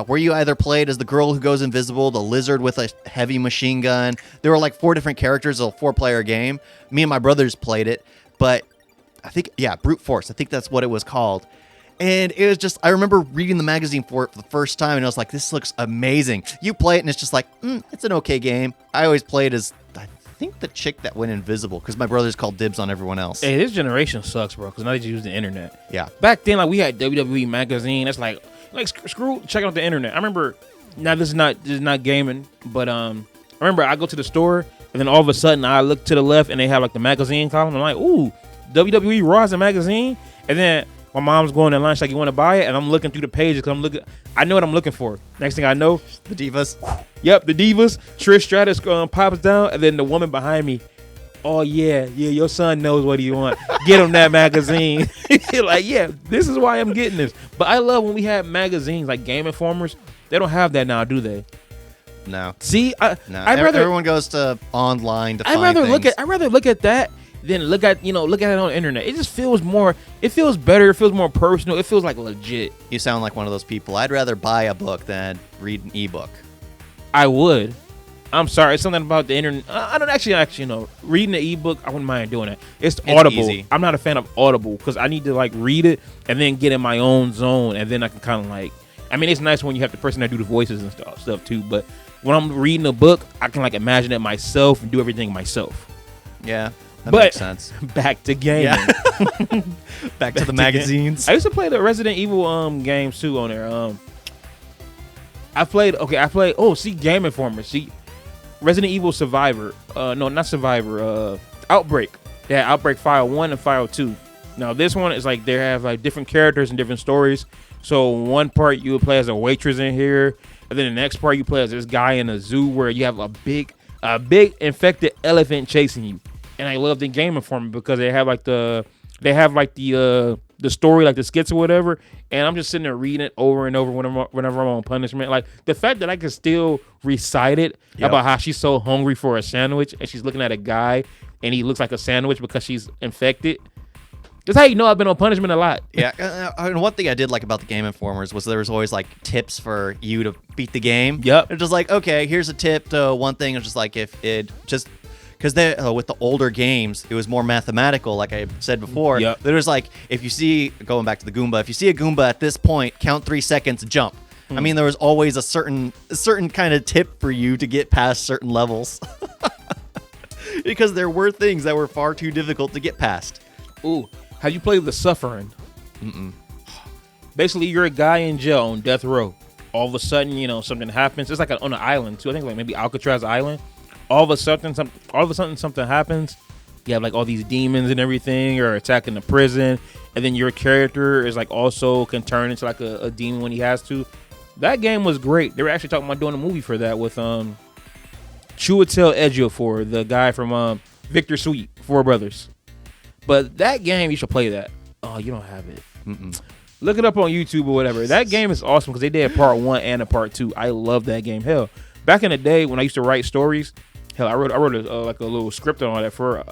Where you either played as the girl who goes invisible, the lizard with a heavy machine gun. There were like 4 different characters, a 4-player game. Me and my brothers played it, but I think Brute Force. I think that's what it was called. And it was just, I remember reading the magazine for it for the first time, and I was like, this looks amazing. You play it, and it's just like, it's an okay game. I always played as, I think, the chick that went invisible, because my brothers called dibs on everyone else. Hey, this generation sucks, bro, because now they just use the internet. Yeah. Back then, like, we had WWE magazine. That's like screw checking out the internet. I remember Now this is not gaming, but I remember I go to the store and then all of a sudden I look to the left and they have like the magazine column. I'm like, ooh, WWE Raw is a magazine, and then my mom's going to lunch like, you want to buy it? And I'm looking through the pages because I know what I'm looking for. Next thing I know, The Divas. Yep, the Divas. Trish Stratus pops down, and then the woman behind me. Oh yeah, your son knows what he want. Get him that magazine. Like, yeah, this is why I'm getting this. But I love when we had magazines like Game Informers. They don't have that now, do they? No. See, No. Everyone goes to online to find things. I'd rather look at that than look at it on the internet. It just feels more. It feels better. It feels more personal. It feels like legit. You sound like one of those people. I'd rather buy a book than read an ebook. I would. I'm sorry. It's something about the internet. I don't actually know. Reading the ebook, I wouldn't mind doing it. It's Audible. Easy. I'm not a fan of Audible because I need to like read it and then get in my own zone, and then I can kind of like. I mean, it's nice when you have the person that do the voices and stuff too. But when I'm reading a book, I can like imagine it myself and do everything myself. Yeah. That makes sense. Back to gaming. Yeah. Back to the magazines. I used to play the Resident Evil games too on there. I played. Oh, see, Game Informer. See, Resident Evil Survivor. No, not Survivor. Outbreak. They had Outbreak File 1 and File 2. Now this one is like they have like different characters and different stories. So one part you would play as a waitress in here, and then the next part you play as this guy in a zoo where you have a big infected elephant chasing you. And I love the Game Informer because they have the story, like the skits or whatever, and I'm just sitting there reading it over and over whenever I'm on punishment. Like the fact that I can still recite it about how she's so hungry for a sandwich and she's looking at a guy and he looks like a sandwich because she's infected. That's how you know I've been on punishment a lot. Yeah, and one thing I did like about the Game Informers was there was always like tips for you to beat the game. Yep. It's just like, okay, here's a tip to one thing. It's just like if it just because with the older games, it was more mathematical, like I said before. Yep. There was like, if you see, going back to the Goomba, if you see a Goomba at this point, count 3 seconds, jump. I mean, there was always a certain kind of tip for you to get past certain levels. Because there were things that were far too difficult to get past. Ooh, have you played The Suffering? Mm-mm. Basically, you're a guy in jail on death row. All of a sudden, something happens. It's like on an island, too. I think like maybe Alcatraz Island. All of a sudden something happens. You have like all these demons and everything are attacking the prison, and then your character is like also can turn into like a demon when he has to. That game was great. They were actually talking about doing a movie for that with Chiwetel Ejiofor, the guy from Victor Sweet, Four Brothers. But that game, you should play that. Oh, you don't have it. Mm-mm. Look it up on YouTube or whatever. That game is awesome because they did part 1 and a part 2. I love that game. Hell, back in the day when I used to write stories. Hell, I wrote like a little script on all that for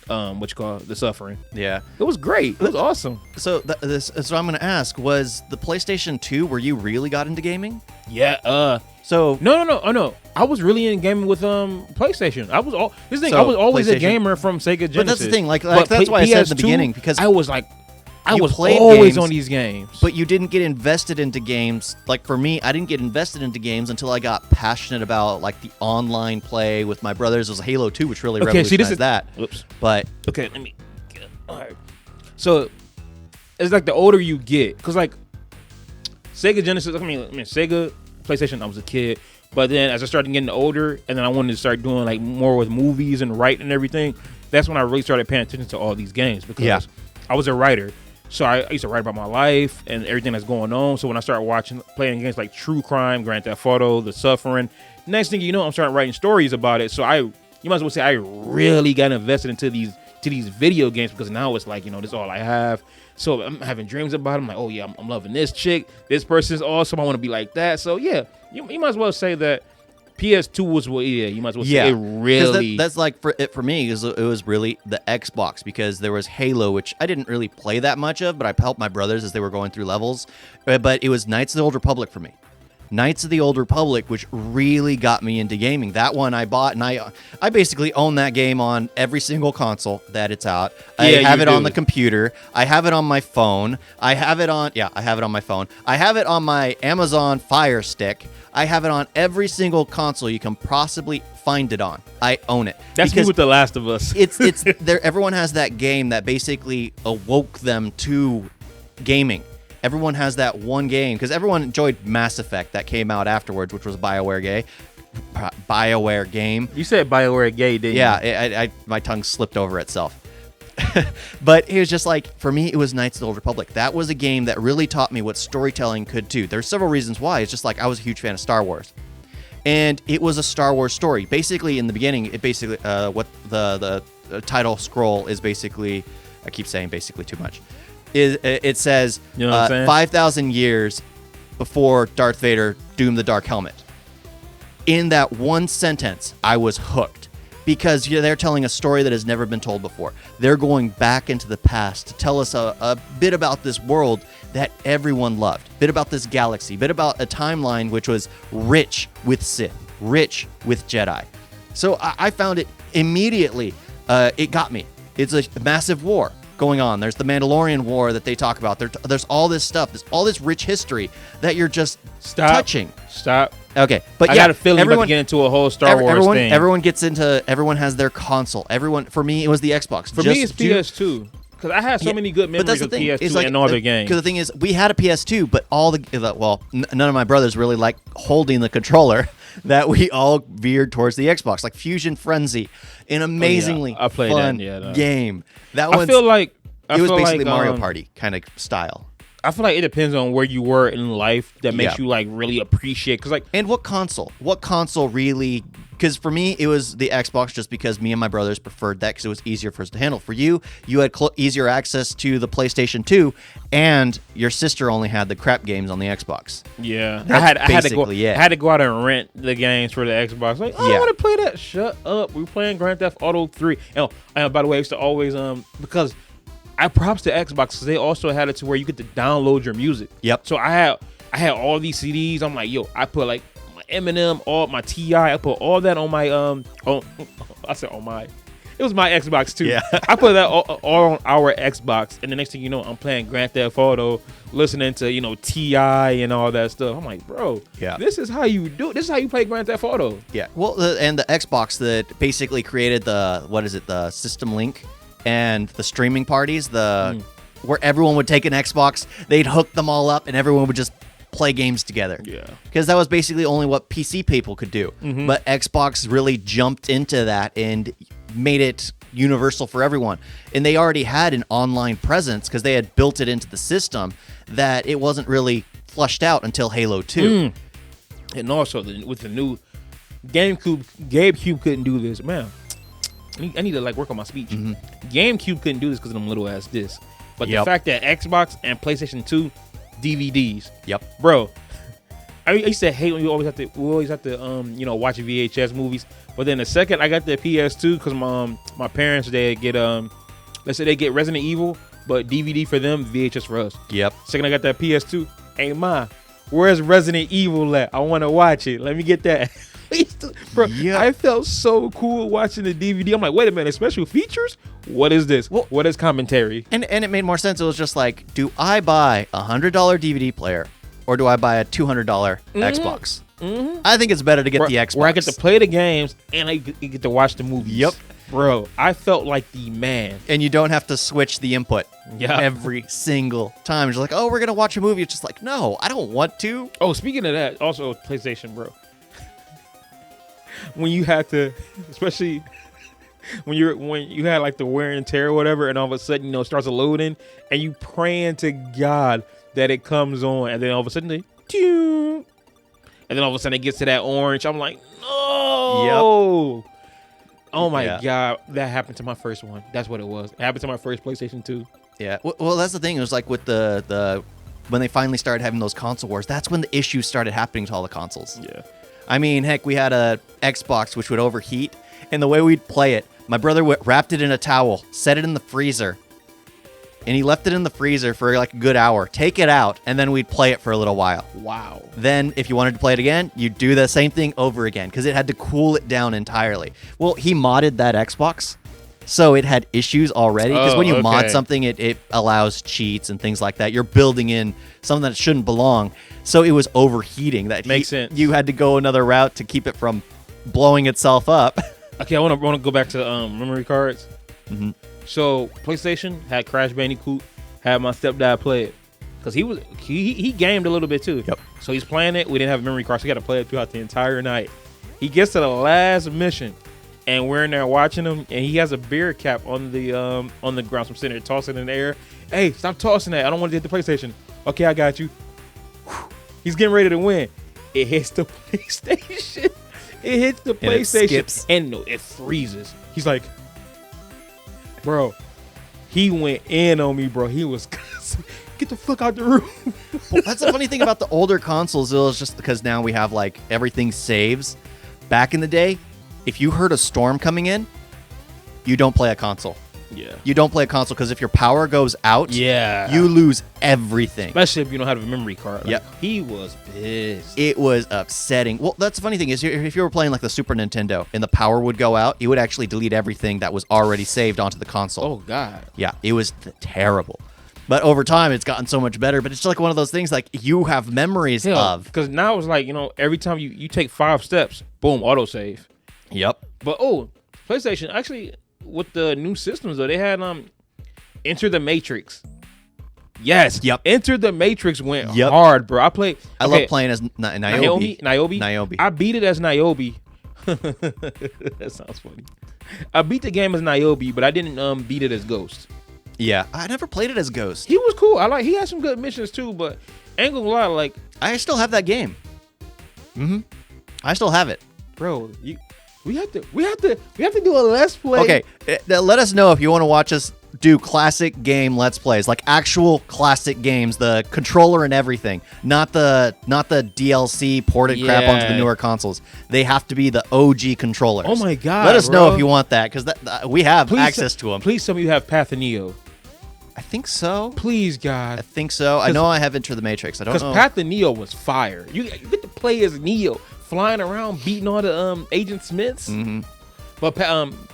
what you call The Suffering. Yeah, it was great. It was awesome. So so I'm gonna ask: was the PlayStation 2 where you really got into gaming? Yeah. So no. I was really in gaming with PlayStation. I was always a gamer from Sega Genesis. But that's the thing. Like that's why I said in the beginning because I was always games, on these games. But you didn't get invested into games. Like for me, I didn't get invested into games until I got passionate about like the online play with my brothers. It was Halo 2, which really revolutionized that. Oops. But okay, let me. All right. So it's like the older you get, because like Sega Genesis. I mean Sega, PlayStation. I was a kid, but then as I started getting older, and then I wanted to start doing like more with movies and writing and everything. That's when I really started paying attention to all these games because I was a writer. So I used to write about my life and everything that's going on. So when I started playing games like True Crime, Grand Theft Auto, The Suffering, next thing you know, I'm starting writing stories about it. So you might as well say I really got invested into these video games because now it's like, this is all I have. So I'm having dreams about it. I'm like, oh yeah, I'm loving this chick. This person's awesome. I want to be like that. So yeah, you might as well say that PS2 was you might as well say it really. That's like for me, it was really the Xbox because there was Halo, which I didn't really play that much of, but I helped my brothers as they were going through levels. But it was Knights of the Old Republic for me. Knights of the Old Republic, which really got me into gaming. That one I bought, and I basically own that game on every single console that it's out. I have it on the computer. I have it on my phone. I have it on my phone. I have it on my Amazon Fire Stick. I have it on every single console you can possibly find it on. I own it. That's me with The Last of Us. it's there. Everyone has that game that basically awoke them to gaming. everyone has that one game because everyone enjoyed Mass Effect that came out afterwards, which was a BioWare game. You said BioWare gay, didn't you? Yeah, my tongue slipped over itself. But it was just like, for me, it was Knights of the Old Republic. That was a game that really taught me what storytelling could do. There's several reasons why. It's just like I was a huge fan of Star Wars. And it was a Star Wars story. Basically, in the beginning, it basically, what the title scroll is basically, I keep saying basically too much, it says 5,000 years before Darth Vader doomed the Dark Helmet. In that one sentence, I was hooked. Because they're telling a story that has never been told before. They're going back into the past to tell us a bit about this world that everyone loved. A bit about this galaxy. A bit about a timeline which was rich with Sith. Rich with Jedi. So I found it immediately. It got me. It's a massive war going on. There's the Mandalorian War that they talk about. There's all this stuff. There's all this rich history that you're just touching. Stop. Okay, but I got a feeling we're about to get into a whole Star Wars thing. Everyone has their console. For me, it was the Xbox. For me, it's PS2. Because I had so many good memories of PS2 and all the games. Because the thing is, we had a PS2, but none of my brothers really liked holding the controller. That we all veered towards the Xbox, like Fusion Frenzy, an amazingly fun game. I feel like it was basically Mario Party kind of style. I feel like it depends on where you were in life that makes you like really appreciate. And what console? What console really? Because for me, it was the Xbox, just because me and my brothers preferred that because it was easier for us to handle. For you, you had easier access to the PlayStation 2, and your sister only had the crap games on the Xbox. Yeah, I had to go out and rent the games for the Xbox. Like, I want to play that. Shut up. We're playing Grand Theft Auto 3. And by the way, I used to always because I props to Xbox because they also had it to where you get to download your music. Yep. So I had all these CDs. I'm like, I put like my Eminem, all my T.I. I put all that on my it was my Xbox too. Yeah. I put that all on our Xbox, and the next thing you know, I'm playing Grand Theft Auto, listening to T.I. and all that stuff. I'm like, bro, this is how you do it. This is how you play Grand Theft Auto. Yeah. Well, and the Xbox that basically created the System Link. And the streaming parties, where everyone would take an Xbox, they'd hook them all up, and everyone would just play games together. Yeah. Because that was basically only what PC people could do. Mm-hmm. But Xbox really jumped into that and made it universal for everyone. And they already had an online presence because they had built it into the system that it wasn't really flushed out until Halo 2. And also, with the new GameCube couldn't do this. Man. I need to work on my speech. Mm-hmm. GameCube couldn't do this because of them little ass discs. But the fact that Xbox and PlayStation 2 DVDs. Yep. Bro, I used to hate when we always have to watch VHS movies. But then the second I got the PS2, because my parents, they get let's say they get Resident Evil, but DVD for them, VHS for us. Yep. Second I got that PS2, hey ma, where's Resident Evil at? I want to watch it. Let me get that. Bro, I felt so cool watching the DVD. I'm like, wait a minute, special features? What is this? Well, what is commentary? And it made more sense. It was just like, do I buy a $100 DVD player or do I buy a $200 Xbox? Mm-hmm. I think it's better to get the Xbox. Where I get to play the games and I get to watch the movies. Yep. Bro, I felt like the man. And you don't have to switch the input every single time. It's like, oh, we're going to watch a movie. It's just like, no, I don't want to. Oh, speaking of that, also PlayStation, bro. When you had to, especially when you had like the wear and tear or whatever, and all of a sudden it starts loading, and you praying to God that it comes on, and then all of a sudden and then all of a sudden it gets to that orange. I'm like, no. Yep. Oh my God, that happened to my first one. That's what it was. It happened to my first PlayStation 2. Yeah. Well, that's the thing. It was like with the when they finally started having those console wars. That's when the issues started happening to all the consoles. Yeah. I mean, heck, we had a Xbox which would overheat, and the way we'd play it, my brother wrapped it in a towel, set it in the freezer, and he left it in the freezer for like a good hour. Take it out, and then we'd play it for a little while. Wow. Then, if you wanted to play it again, you'd do the same thing over again, because it had to cool it down entirely. Well, he modded that Xbox, so it had issues already, because when you mod something, it allows cheats and things like that. You're building in something that shouldn't belong. So it was overheating. That makes sense. You had to go another route to keep it from blowing itself up. Okay, I want to go back to memory cards. Mm-hmm. So PlayStation had Crash Bandicoot. Had my stepdad play it. because he gamed a little bit too. Yep. So he's playing it. We didn't have a memory card, so he got to play it throughout the entire night. He gets to the last mission, and we're in there watching him, and he has a beer cap on the ground. So I'm sitting there tossing it in the air. Hey, stop tossing that! I don't want to hit the PlayStation. Okay, I got you. He's getting ready to win. It hits the PlayStation. It hits the PlayStation, and no, it freezes. He's like, bro, he went in on me, bro. He was, get the fuck out the room. Well, that's the funny thing about the older consoles. It was just because now we have like everything saves. Back in the day, if you heard a storm coming in, you don't play a console. Yeah. You don't play a console because if your power goes out, you lose everything. Especially if you don't have a memory card. Like, yeah. He was pissed. It was upsetting. Well, that's the funny thing is if you were playing like the Super Nintendo and the power would go out, it would actually delete everything that was already saved onto the console. Oh, God. Yeah, it was terrible. But over time, it's gotten so much better. But it's just like one of those things like you have memories of. Because now it's like, every time you take 5 steps, boom, autosave. Yep. But, PlayStation, actually, with the new systems, though, they had Enter the Matrix. Yes. Yep. Enter the Matrix went hard, bro. I love playing as Niobe. Niobe. I beat it as Niobe. That sounds funny. I beat the game as Niobe, but I didn't beat it as Ghost. Yeah, I never played it as Ghost. He was cool. He had some good missions too, but ain't gonna lie, like I still have that game. I still have it, bro. We have to do a Let's Play. Okay, let us know if you want to watch us do classic game Let's Plays, like actual classic games, the controller and everything, not the DLC ported crap onto the newer consoles. They have to be the OG controllers. Oh my God! Let us know if you want that because we have access to them. Please tell me you have Path of Neo. I think so. Please, God. I think so. I know I have Enter the Matrix. I don't know. Because Path of Neo was fire. You get to play as Neo, flying around, beating all the Agent Smiths. Mm-hmm. But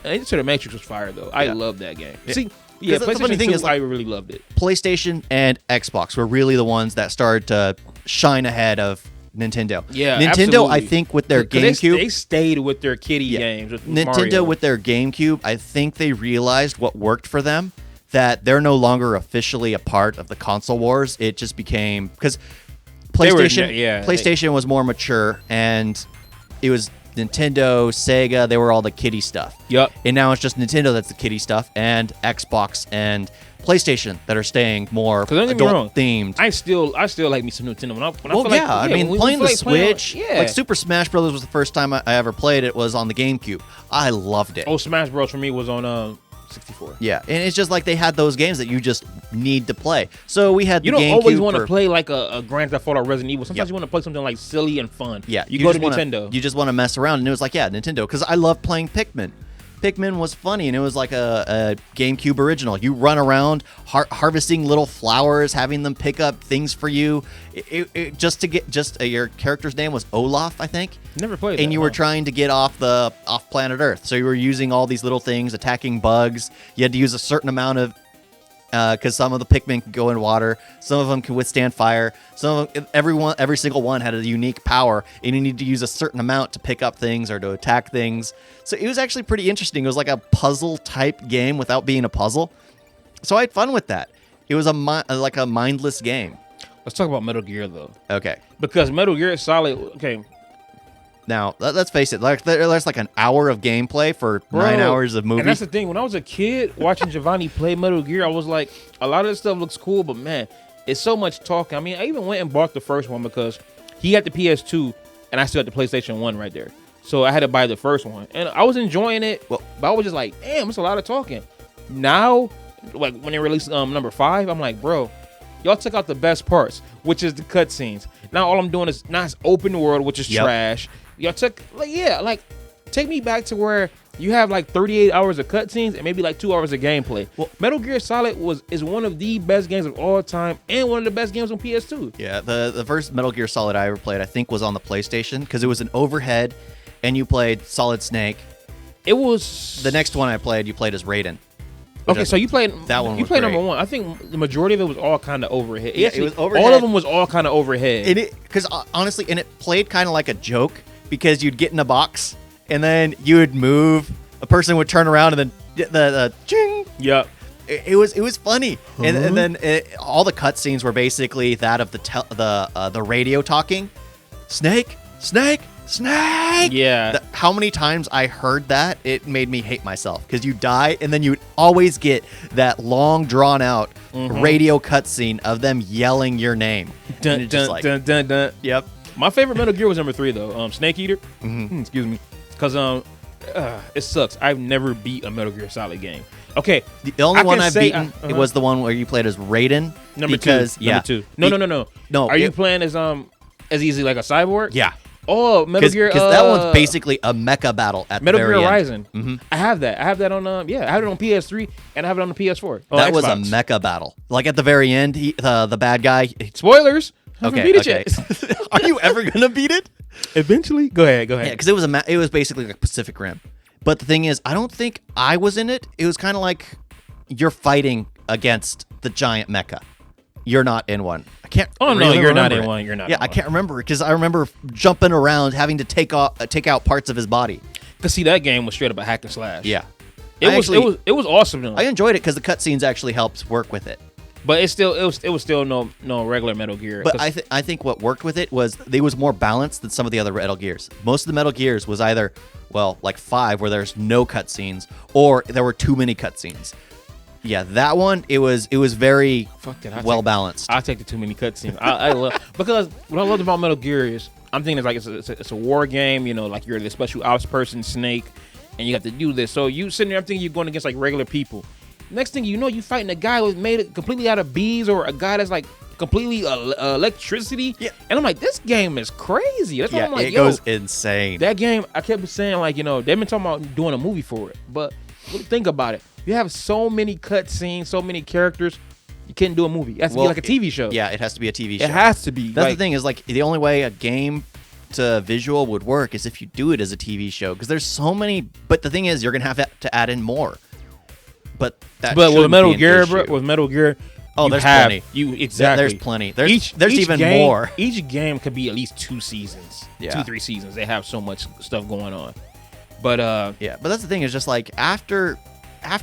Enter the Matrix was fire, though. I love that game. Yeah. See, PlayStation the funny thing 2, is, I really loved it. PlayStation and Xbox were really the ones that started to shine ahead of Nintendo. Yeah, Nintendo, absolutely. I think, with their GameCube, they stayed with their kiddie games. With Nintendo Mario. with their GameCube, I think they realized what worked for them. That they're no longer officially a part of the console wars. It just became because PlayStation was more mature, and it was Nintendo, Sega. They were all the kiddie stuff. Yep. And now it's just Nintendo that's the kiddie stuff, and Xbox and PlayStation that are staying more adult themed. I still like me some Nintendo. Playing the Switch, like Super Smash Brothers was the first time I ever played it. Was on the GameCube. I loved it. Oh, Smash Bros for me was on 64. Yeah, and it's just like they had those games that you just need to play. So we had. You don't always want to play like a Grand Theft Auto or Resident Evil. Sometimes you want to play something like silly and fun. Yeah, you go to Nintendo. You just want to mess around, and it was like Nintendo because I love playing Pikmin. Pikmin was funny, and it was like a GameCube original. You run around harvesting little flowers, having them pick up things for you. Your character's name was Olaf, I think. Never played. And you were trying to get off planet Earth, so you were using all these little things, attacking bugs. You had to use a certain amount of. Because some of the Pikmin can go in water, some of them can withstand fire. Some of them, every single one had a unique power, and you need to use a certain amount to pick up things or to attack things. So it was actually pretty interesting. It was like a puzzle type game without being a puzzle. So I had fun with that. It was like a mindless game. Let's talk about Metal Gear though. Okay. Because Metal Gear Solid. Okay. Now, let's face it, there's like an hour of gameplay for 9 hours of movie. And that's the thing. When I was a kid watching Giovanni play Metal Gear, I was like, a lot of this stuff looks cool, but man, it's so much talking. I mean, I even went and bought the first one because he had the PS2 and I still had the PlayStation 1 right there. So I had to buy the first one. And I was enjoying it, but I was just like, damn, it's a lot of talking. Now, like when they released number 5, I'm like, bro, y'all took out the best parts, which is the cutscenes. Now all I'm doing is it's open world, which is trash. Y'all took take me back to where you have like 38 hours of cutscenes and maybe like 2 hours of gameplay. Well, Metal Gear Solid is one of the best games of all time and one of the best games on PS2. Yeah, the first Metal Gear Solid I ever played, I think, was on the PlayStation because it was an overhead, and you played Solid Snake. It was the next one I played. You played as Raiden. Okay, so you played that one. You played number 1. I think the majority of it was all kind of overhead. Yeah, it was overhead. All of them was all kind of overhead. Because honestly, and it played kind of like a joke. Because you'd get in a box, and then you would move. A person would turn around, and then the ching. Yep. It was funny, and then all the cutscenes were basically that of the radio talking, Snake. Yeah. How many times I heard that, it made me hate myself because you die, and then you always get that long drawn out radio cutscene of them yelling your name. Dun, dun, dun, dun, dun. Yep. My favorite Metal Gear was number 3 though. Snake Eater. Excuse me, because it sucks. I've never beat a Metal Gear Solid game. Okay, The only one I've beaten it was the one where you played as Raiden. Number because, 2. Number 2. No. No. Are you playing as easy like a cyborg? Yeah. Oh, Metal Gear. Because that one's basically a mecha battle at Metal the Gear very Horizon. end. I have that. I have that on I have it on PS3 and I have it on the PS4. That was a Xbox. mecha battle. Like at the very end, the bad guy. Spoilers. I haven't Okay. beat it yet. Are you ever gonna beat it? Eventually. Go ahead. Yeah, because it was basically like Pacific Rim. But the thing is, I don't think I was in it. It was kind of like you're fighting against the giant mecha. You're not in one. I can't. Oh no, really you're not remember in it. one. You're not. Yeah, in I one. can't remember because I remember jumping around, having to take out parts of his body. Cause see, that game was straight up a hack and slash. Yeah, It was awesome though. I enjoyed it because the cutscenes actually helped work with it. But it was still no regular Metal Gear. But I think what worked with it was more balanced than some of the other Metal Gears. Most of the Metal Gears was either like 5 where there's no cutscenes or there were too many cutscenes. Yeah, that one it was very well balanced. I take the too many cutscenes. I love because what I loved about Metal Gear is I'm thinking it's a war game. You know, like you're the special ops person, Snake, and you have to do this. So you sitting there, I'm thinking you're going against like regular people. Next thing you know, you fighting a guy who's made it completely out of bees or a guy that's like completely electricity. Yeah. And I'm like, this game is crazy. That's why I'm like, it goes insane. That game, I kept saying like, they've been talking about doing a movie for it. But think about it. You have so many cutscenes, so many characters. You can't do a movie. It has to be like a TV show. Yeah, it has to be a TV show. It has to be. That's the thing is like the only way a game to visual would work is if you do it as a TV show because there's so many. But the thing is, you're gonna have to add in more. But with Metal Gear, there's plenty. Exactly. There's plenty. There's even more. Each game could be at least 2 seasons, 2-3 seasons. They have so much stuff going on. But but that's the thing is just like after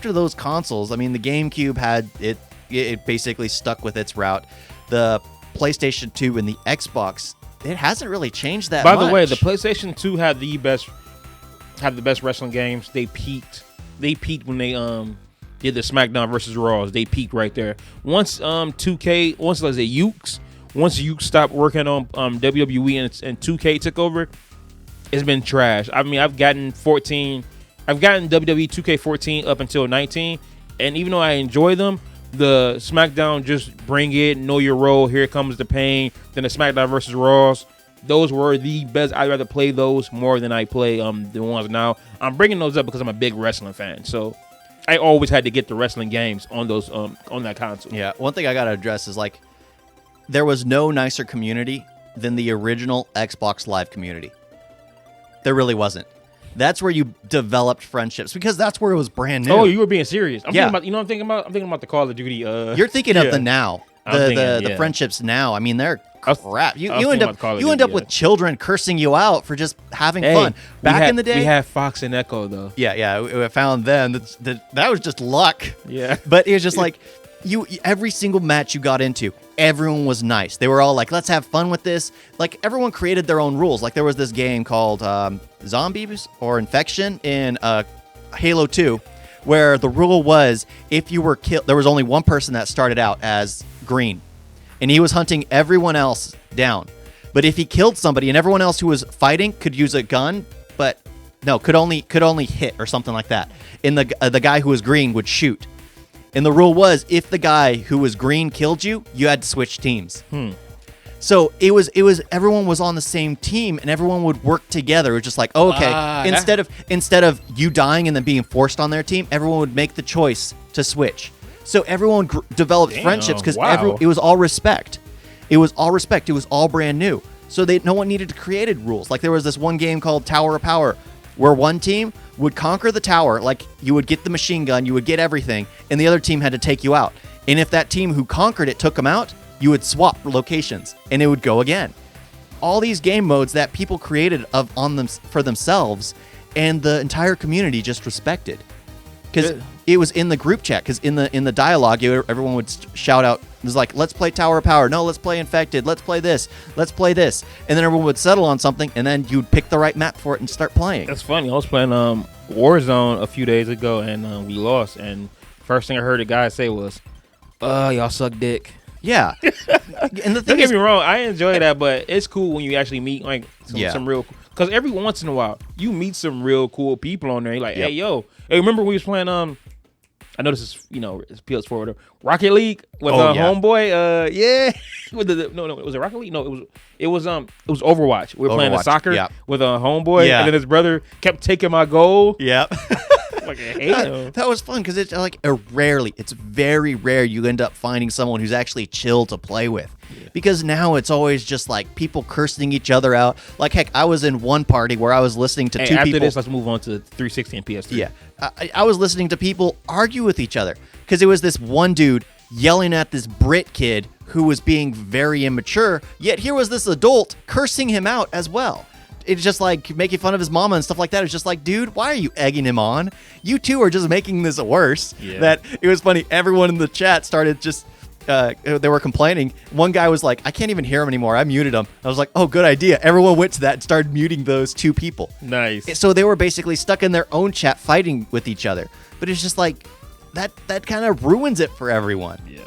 those consoles, I mean, the GameCube had it. It basically stuck with its route. The PlayStation 2 and the Xbox, it hasn't really changed that much. By the way, the PlayStation 2 had the best wrestling games. They peaked when they did the SmackDown versus Raws. They peaked right there. Once 2K, once Ukes stopped working on WWE and 2K took over, it's been trash. I mean, I've gotten WWE 2K14 up until 19, and even though I enjoy them, the SmackDown just bring it, know your role, here comes the pain, then the SmackDown versus Raws, those were the best. I'd rather play those more than I play the ones now. I'm bringing those up because I'm a big wrestling fan, so I always had to get the wrestling games on those on that console. Yeah, one thing I gotta address is like there was no nicer community than the original Xbox Live community. There really wasn't. That's where you developed friendships because that's where it was brand new. Oh, you were being serious. I'm thinking about the Call of Duty. You're thinking of the now. The friendships now. I mean, they're crap. You end up with children cursing you out for just having fun. Back in the day, we had Fox and Echo though. Yeah, we found them. That was just luck. Yeah, but it was just like every single match you got into, everyone was nice. They were all like, let's have fun with this. Like everyone created their own rules. Like there was this game called Zombies or Infection in Halo 2 where the rule was if you were killed, there was only one person that started out as green and he was hunting everyone else down. But if he killed somebody and everyone else who was fighting could use a gun, but no, could only hit or something like that. And the guy who was green would shoot. And the rule was, if the guy who was green killed you, you had to switch teams. So it was everyone was on the same team and everyone would work together. It was just like, okay, instead of you dying and then being forced on their team, everyone would make the choice to switch. So everyone developed friendships because it was all respect. It was all respect. It was all brand new. So no one needed to create rules. Like there was this one game called Tower of Power where one team would conquer the tower, like you would get the machine gun, you would get everything, and the other team had to take you out. And if that team who conquered it took them out, you would swap locations, and it would go again. All these game modes that people created for themselves, and the entire community just respected. because it was in the group chat. Because in the dialogue, everyone would shout out. It was like, let's play Tower of Power. No, let's play Infected. Let's play this. Let's play this. And then everyone would settle on something, and then you'd pick the right map for it and start playing. That's funny. I was playing Warzone a few days ago, and we lost. And first thing I heard the guy say was, y'all suck dick. Yeah. And the thing Don't get me wrong, I enjoy that, but it's cool when you actually meet like some real, because every once in a while you meet some real cool people on there. You're like, hey yo, hey, remember we was playing I know this is it's PS4 or whatever, Rocket League with homeboy, with no, was it Rocket League? No, it was Overwatch. We were playing the soccer with a homeboy, and then his brother kept taking my goal. Yep. Like, hey, that was fun because it's like it's very rare you end up finding someone who's actually chill to play with. Yeah. Because now it's always just like people cursing each other out. Like, heck, I was in one party where I was listening to two people. After this, let's move on to 360 and PS3. Yeah. I was listening to people argue with each other because it was this one dude yelling at this Brit kid who was being very immature, yet here was this adult cursing him out as well. It's just like making fun of his mama and stuff like that. It's just like, dude, why are you egging him on? You two are just making this worse. Yeah. That it was funny. Everyone in the chat started just, they were complaining. One guy was like, I can't even hear him anymore. I muted him. I was like, oh, good idea. Everyone went to that and started muting those two people. Nice. So they were basically stuck in their own chat fighting with each other. But it's just like, that kind of ruins it for everyone. Yeah.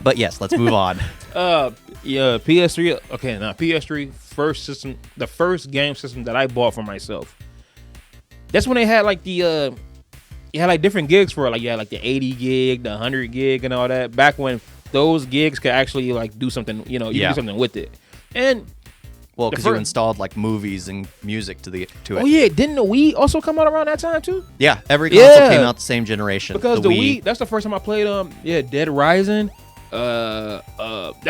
But yes, let's move on. PS3. Okay, now PS3 first system, the first game system that I bought for myself. That's when they had like you had like different gigs for it. Like you had like the 80 gig, the 100 gig, and all that. Back when those gigs could actually like do something, you could do something with it. And well, because you installed like movies and music to it. Oh yeah, didn't the Wii also come out around that time too? Yeah, every console came out the same generation. Because the Wii, that's the first time I played Dead Rising. That's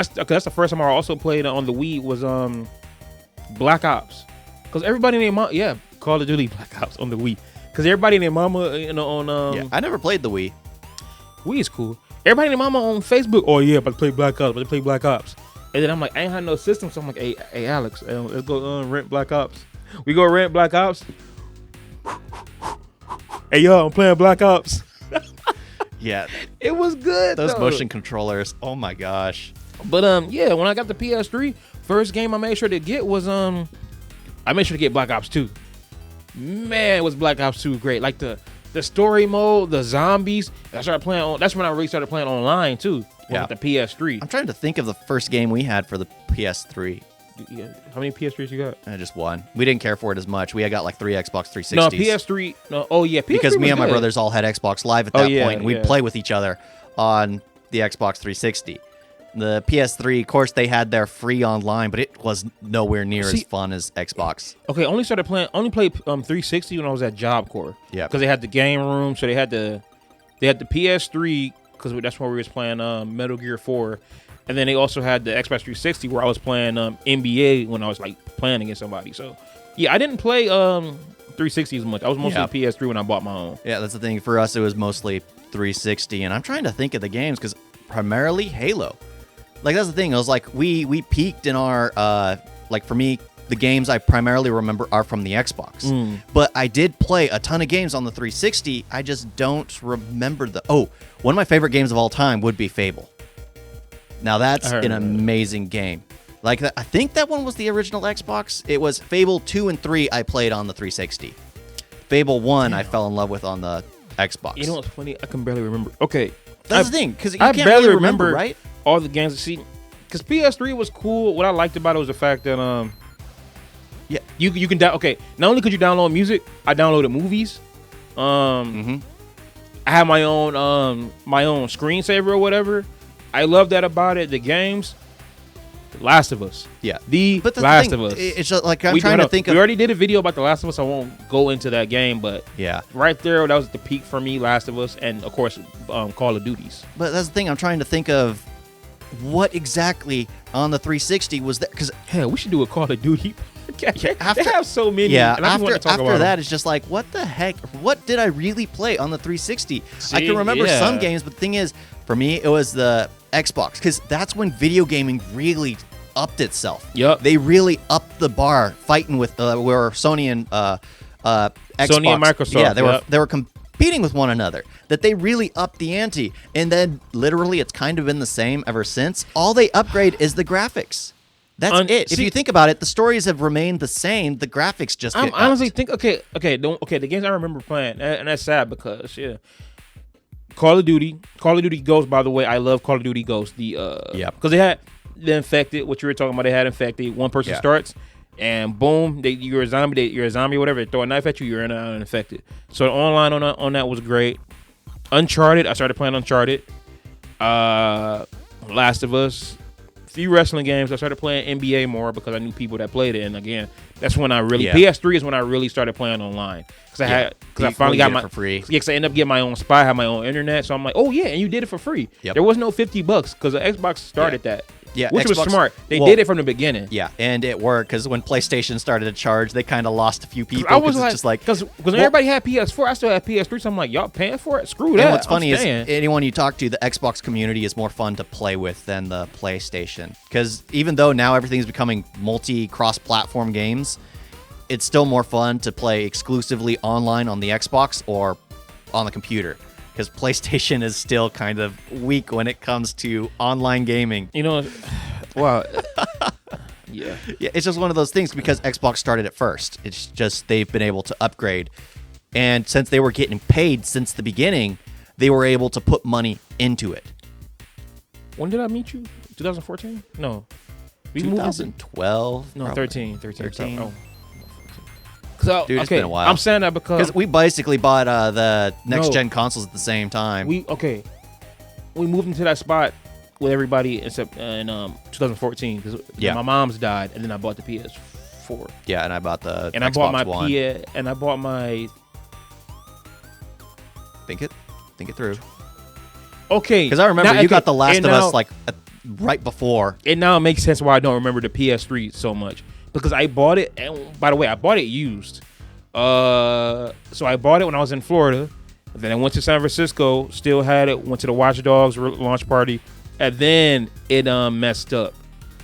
the first time I also played on the Wii was Black Ops. Because everybody named Call of Duty Black Ops on the Wii. Because everybody named mama on I never played the Wii. Wii is cool. Everybody named mama on Facebook. Oh yeah, about to play Black Ops. And then I'm like, I ain't had no system, so I'm like, hey Alex, let's go rent Black Ops. We go rent Black Ops. Hey yo, I'm playing Black Ops. Yeah, it was good. Those motion controllers, oh my gosh. But when I got the PS3, first game I made sure to get was I made sure to get Black Ops 2. Man, was Black Ops 2 great? Like the story mode, the zombies. I started playing that's when I really started playing online too. With the PS3. I'm trying to think of the first game we had for the PS3. Yeah. How many PS3s you got? Just one. We didn't care for it as much. We got like 3 Xbox 360s. No, PS3. No, oh yeah, PS3 because me and my good. brothers all had Xbox Live at that point, and we'd play with each other on the Xbox 360. The PS3, of course, they had their free online, but it was nowhere near as fun as Xbox. Okay, only played 360 when I was at Job Corps. Yeah, because they had the game room, so they had the PS3 because that's where we was playing Metal Gear 4. And then they also had the Xbox 360 where I was playing NBA when I was like playing against somebody. So yeah, I didn't play 360 as much. I was mostly PS3 when I bought my own. Yeah, that's the thing. For us, it was mostly 360. And I'm trying to think of the games because primarily Halo. Like that's the thing. I was like, we peaked in our like for me, the games I primarily remember are from the Xbox. But I did play a ton of games on the 360. I just don't remember one of my favorite games of all time would be Fable. Now that's an amazing game. Like I think that one was the original Xbox. It was Fable 2 and 3 I played on the 360. Fable 1 I fell in love with on the Xbox. You know what's funny? I can barely remember. Okay. That's the thing, because you I can't barely really remember, right? All the games. See, because PS3 was cool. What I liked about it was the fact that you can not only could you download music, I downloaded movies. I have my own screensaver or whatever. I love that about it. The games, The Last of Us. Yeah. But the Last of Us. It's just like I'm trying to think of. We already did a video about The Last of Us. I won't go into that game, but yeah, right there, that was the peak for me. Last of Us, and of course, Call of Duties. But that's the thing. I'm trying to think of what exactly on the 360 was that. Because hell, we should do a Call of Duty. They have so many. Yeah. After that, it's just like, what the heck? What did I really play on the 360? I can remember some games, but the thing is, for me, it was the Xbox, because that's when video gaming really upped itself. Yep. They really upped the bar fighting with where Sony and Xbox. Sony and Microsoft. Yeah, they were competing with one another, that they really upped the ante. And then literally it's kind of been the same ever since. All they upgrade is the graphics. That's it. If you think about it, the stories have remained the same. The graphics just get honestly upped. think the games I remember playing, and that's sad because Call of Duty Ghost, by the way, I love Call of Duty Ghost. Because they had the Infected, what you were talking about, they had Infected. One person starts and boom, you're a zombie, whatever. They throw a knife at you, you're in and infected. So the online on that was great. Uncharted, I started playing Uncharted. Last of Us. Few wrestling games. I started playing NBA more because I knew people that played it, and again, that's when I really PS3 is when I really started playing online because I finally got my for free. Yeah, because I ended up getting my own spot, had my own internet, so I'm like, oh yeah, and you did it for free. Yep. There was no $50 because the Xbox started that. Yeah, which was Xbox, smart. They did it from the beginning. Yeah, and it worked because when PlayStation started to charge, they kind of lost a few people. I was because everybody had PS4, I still had PS3, so I'm like, y'all paying for it? Screw that. And what's funny is anyone you talk to, the Xbox community is more fun to play with than the PlayStation. Because even though now everything's becoming cross-platform games, it's still more fun to play exclusively online on the Xbox or on the computer. Because PlayStation is still kind of weak when it comes to online gaming. You know, wow. Yeah, it's just one of those things because Xbox started it first. It's just they've been able to upgrade. And since they were getting paid since the beginning, they were able to put money into it. When did I meet you? 2014? No. 2012? No, 13. Oh. So, dude, it's been a while. I'm saying that because we basically bought the next-gen consoles at the same time. We moved into that spot with everybody in 2014 because my mom's died, and then I bought the PS4. Yeah, and I bought the and Xbox I bought my One. and I bought my. Think it through. Okay, because I remember you got The Last of Us like right before. It now makes sense why I don't remember the PS3 so much. Because I bought it, and by the way, I bought it used. So I bought it when I was in Florida. Then I went to San Francisco, still had it. Went to the Watch Dogs launch party, and then it messed up.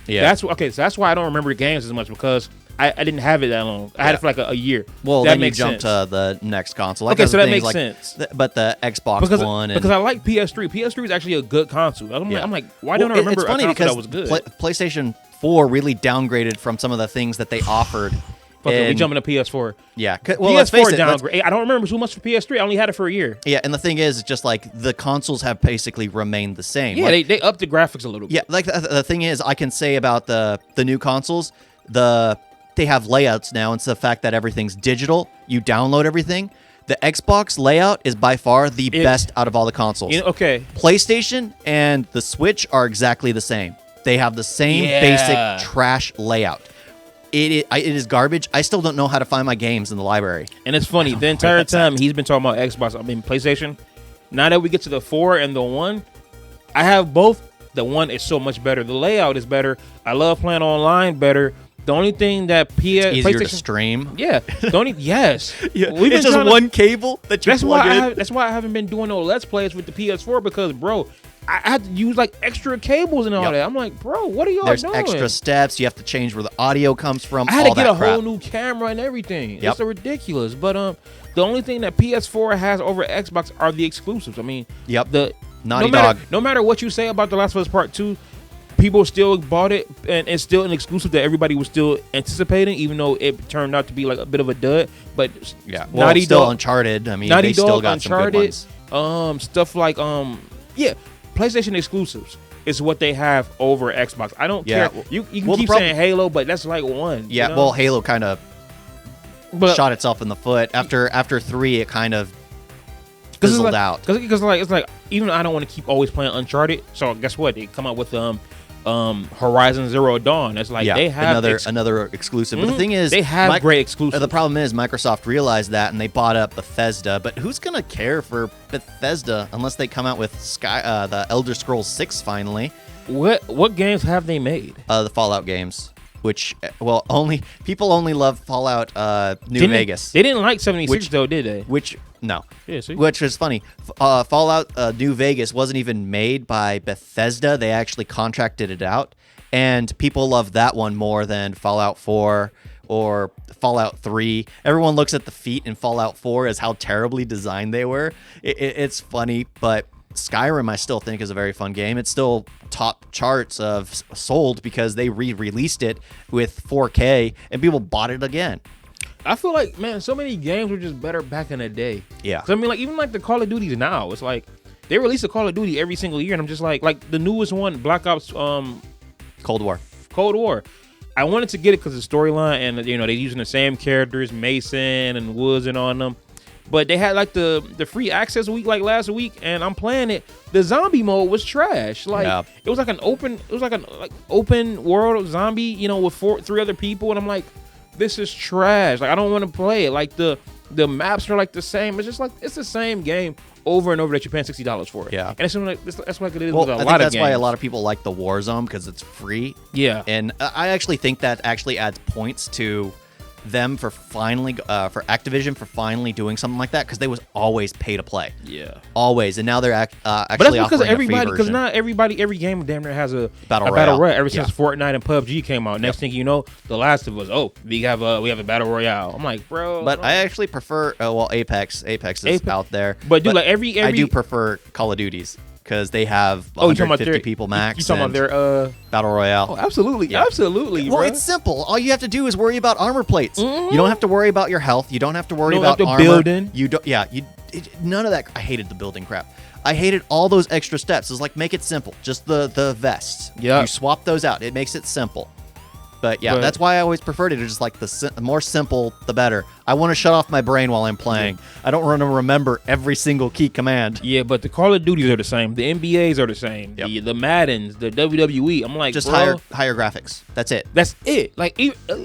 Yeah, so that's why I don't remember the games as much because I didn't have it that long. I had it for like a year. Well, then you jumped to the next console. Okay, so that makes sense. But the Xbox One, because I like PS3. PS3 is actually a good console. I'm like, why don't I remember it's funny a console because that was good? PlayStation 4 really downgraded from some of the things that they offered. Okay, we jumping to PS4. Yeah, well, let's face it. Downgrade. I don't remember too much for PS3. I only had it for a year. Yeah, and the thing is, it's just like the consoles have basically remained the same. Yeah, they upped the graphics a little bit. Yeah, like the thing is, I can say about the new consoles, they have layouts now. It's the fact that everything's digital. You download everything. The Xbox layout is by far the best out of all the consoles. PlayStation and the Switch are exactly the same. They have the same basic trash layout. It is garbage. I still don't know how to find my games in the library. And it's funny, the entire time he's been talking about PlayStation. Now that we get to the 4 and the 1, I have both. The 1 is so much better. The layout is better. I love playing online better. The only thing that it's easier to stream. Yeah. Yes. Yeah. It's just one cable that you plug in. That's why I haven't been doing no Let's Plays with the PS4 because, bro, I had to use like extra cables and all that. I'm like, bro, what are y'all doing? There's extra steps. You have to change where the audio comes from. I had to get a whole new camera and everything. It's so ridiculous. But the only thing that PS4 has over Xbox are the exclusives. I mean, the Naughty Dog. No matter what you say about The Last of Us Part 2, people still bought it, and it's still an exclusive that everybody was still anticipating, even though it turned out to be like a bit of a dud. But Naughty Dog, Uncharted. I mean, they still got some good ones. Stuff like PlayStation exclusives is what they have over Xbox. I don't care. You can keep saying Halo, but that's like one. Yeah, you know? well, Halo kind of shot itself in the foot. After 3, it kind of fizzled out. Because it's like even though I don't want to keep always playing Uncharted, so guess what? They come out with Horizon Zero Dawn. It's like they have another exclusive. But the thing is, they have great exclusives. The problem is Microsoft realized that and they bought up Bethesda. But who's gonna care for Bethesda unless they come out with the Elder Scrolls 6 finally? What games have they made? The Fallout games, which people only love Fallout New Vegas. They didn't like 76 though, did they? No. Yeah, see? Which is funny. Fallout New Vegas wasn't even made by Bethesda. They actually contracted it out. And people love that one more than Fallout 4, or Fallout 3. Everyone looks at the feet in Fallout 4 as how terribly designed they were. It's funny, but Skyrim I still think is a very fun game. It's still top charts of sold because they re-released it with 4K and people bought it again. I feel like, man, so many games were just better back in the day. Yeah. 'Cause I mean, like, even like the Call of Duties now, it's like they release a Call of Duty every single year, and I'm just like the newest one, Black Ops, Cold War. I wanted to get it because of the storyline, and you know they using the same characters, Mason and Woods and on them. But they had like the free access week like last week, and I'm playing it. The zombie mode was trash. Like it was like an open world zombie, you know, with 3 other people, and I'm like, this is trash. Like I don't want to play it. Like the maps are like the same. It's just like it's the same game over and over that you're paying $60 for it. Yeah, and it's like that's like it is well, with a I think lot of that's games. why a lot of people like the Warzone because it's free. Yeah, and I actually think that actually adds points to them for finally for Activision for finally doing something like that because they was always pay to play. Yeah, always, and now they're actually but that's because offering everybody, because not everybody, every game damn near has a battle royale. Ever since Fortnite and PUBG came out, next thing you know, The Last of Us. Oh, we have a battle royale. I'm like, bro. But I actually prefer Apex. Apex is out there. But dude, like every I do prefer Call of Duties because they have 150 people max. You talking about their battle royale? Oh, absolutely, absolutely. Well, bro. it's simple. All you have to do is worry about armor plates. You don't have to worry about your health. You don't have to worry about armor. Building. You don't. Yeah. None of that. I hated the building crap. I hated all those extra steps. It's like make it simple. Just the vests. Yeah. You swap those out. It makes it simple. But yeah, that's why I always preferred it. It's just like the more simple, the better. I want to shut off my brain while I'm playing. I don't want to remember every single key command. Yeah, but the Call of Duties are the same. The NBAs are the same. Yep. The Maddens, the WWE. I'm like, just bro, higher graphics. That's it. That's it. Like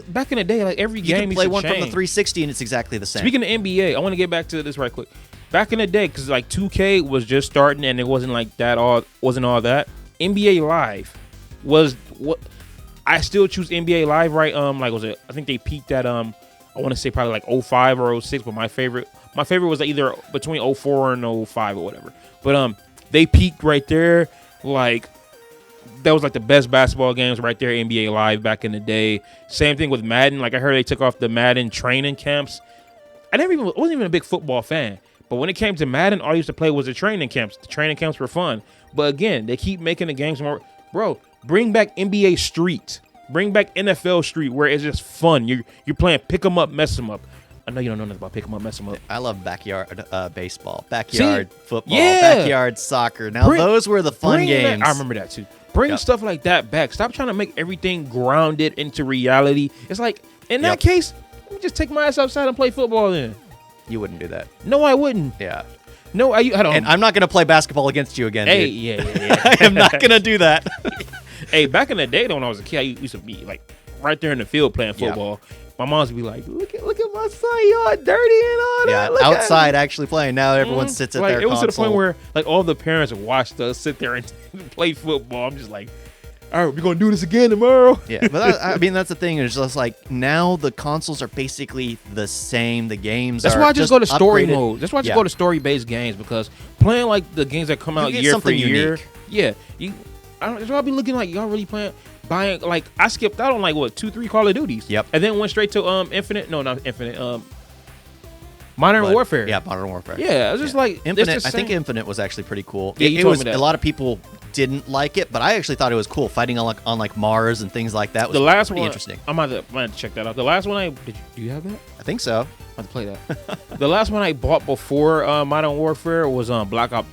back in the day, like every game you can play one change. from the 360 and it's exactly the same. Speaking of NBA, I want to get back to this right quick. Back in the day, because like 2K was just starting and it wasn't like that wasn't all that. NBA Live was what. I still choose NBA Live, right? Like was it? I think they peaked at I want to say probably like 05 or 06, but my favorite was either between 04 and 05 or whatever. But they peaked right there. Like that was like the best basketball games right there, NBA Live back in the day. Same thing with Madden. Like I heard they took off the Madden training camps. I wasn't even a big football fan, but when it came to Madden, all I used to play was the training camps. The training camps were fun, but again, they keep making the games more. Bro, bring back NBA Street. Bring back NFL Street where it's just fun. You're playing pick 'em up, mess 'em up. I know you don't know nothing about pick 'em up, mess 'em up. I love backyard baseball, backyard football, yeah. backyard soccer. Now those were the fun games. I remember that too. Bring stuff like that back. Stop trying to make everything grounded into reality. It's like in that case, let me just take my ass outside and play football then. You wouldn't do that. No, I wouldn't. Yeah. No, I don't. And I'm not going to play basketball against you again, Hey, dude. yeah. I am not going to do that. Hey, back in the day, though, when I was a kid, I used to be like right there in the field playing football. My mom's would be like, "Look at my son, you all dirty and all that." Yeah, Look outside actually playing. Now everyone sits at their It was console. to the point where like all the parents watched us sit there and play football. I'm just like, all right, we're gonna do this again tomorrow. Yeah, but I mean that's the thing. It's just like now the consoles are basically the same. The games. That's are why I just go to story upgraded. mode. That's why I just go to story-based games because playing like the games that come out get year for something year. unique. Yeah, that's why I be looking like y'all really buying like I skipped out on like what 2-3 Call of Duties. Yep. And then went straight to Infinite. No, not Infinite. Modern Warfare. Yeah, Modern Warfare. Yeah, it was just like Infinite. I think Infinite was actually pretty cool. Yeah, you it told was me that. a lot of people didn't like it, but I actually thought it was cool. Fighting on like Mars and things like that was the last pretty one. interesting. I might have to check that out. The last one do you have that? I think so. I have to play that. The last one I bought before Modern Warfare was Black Ops.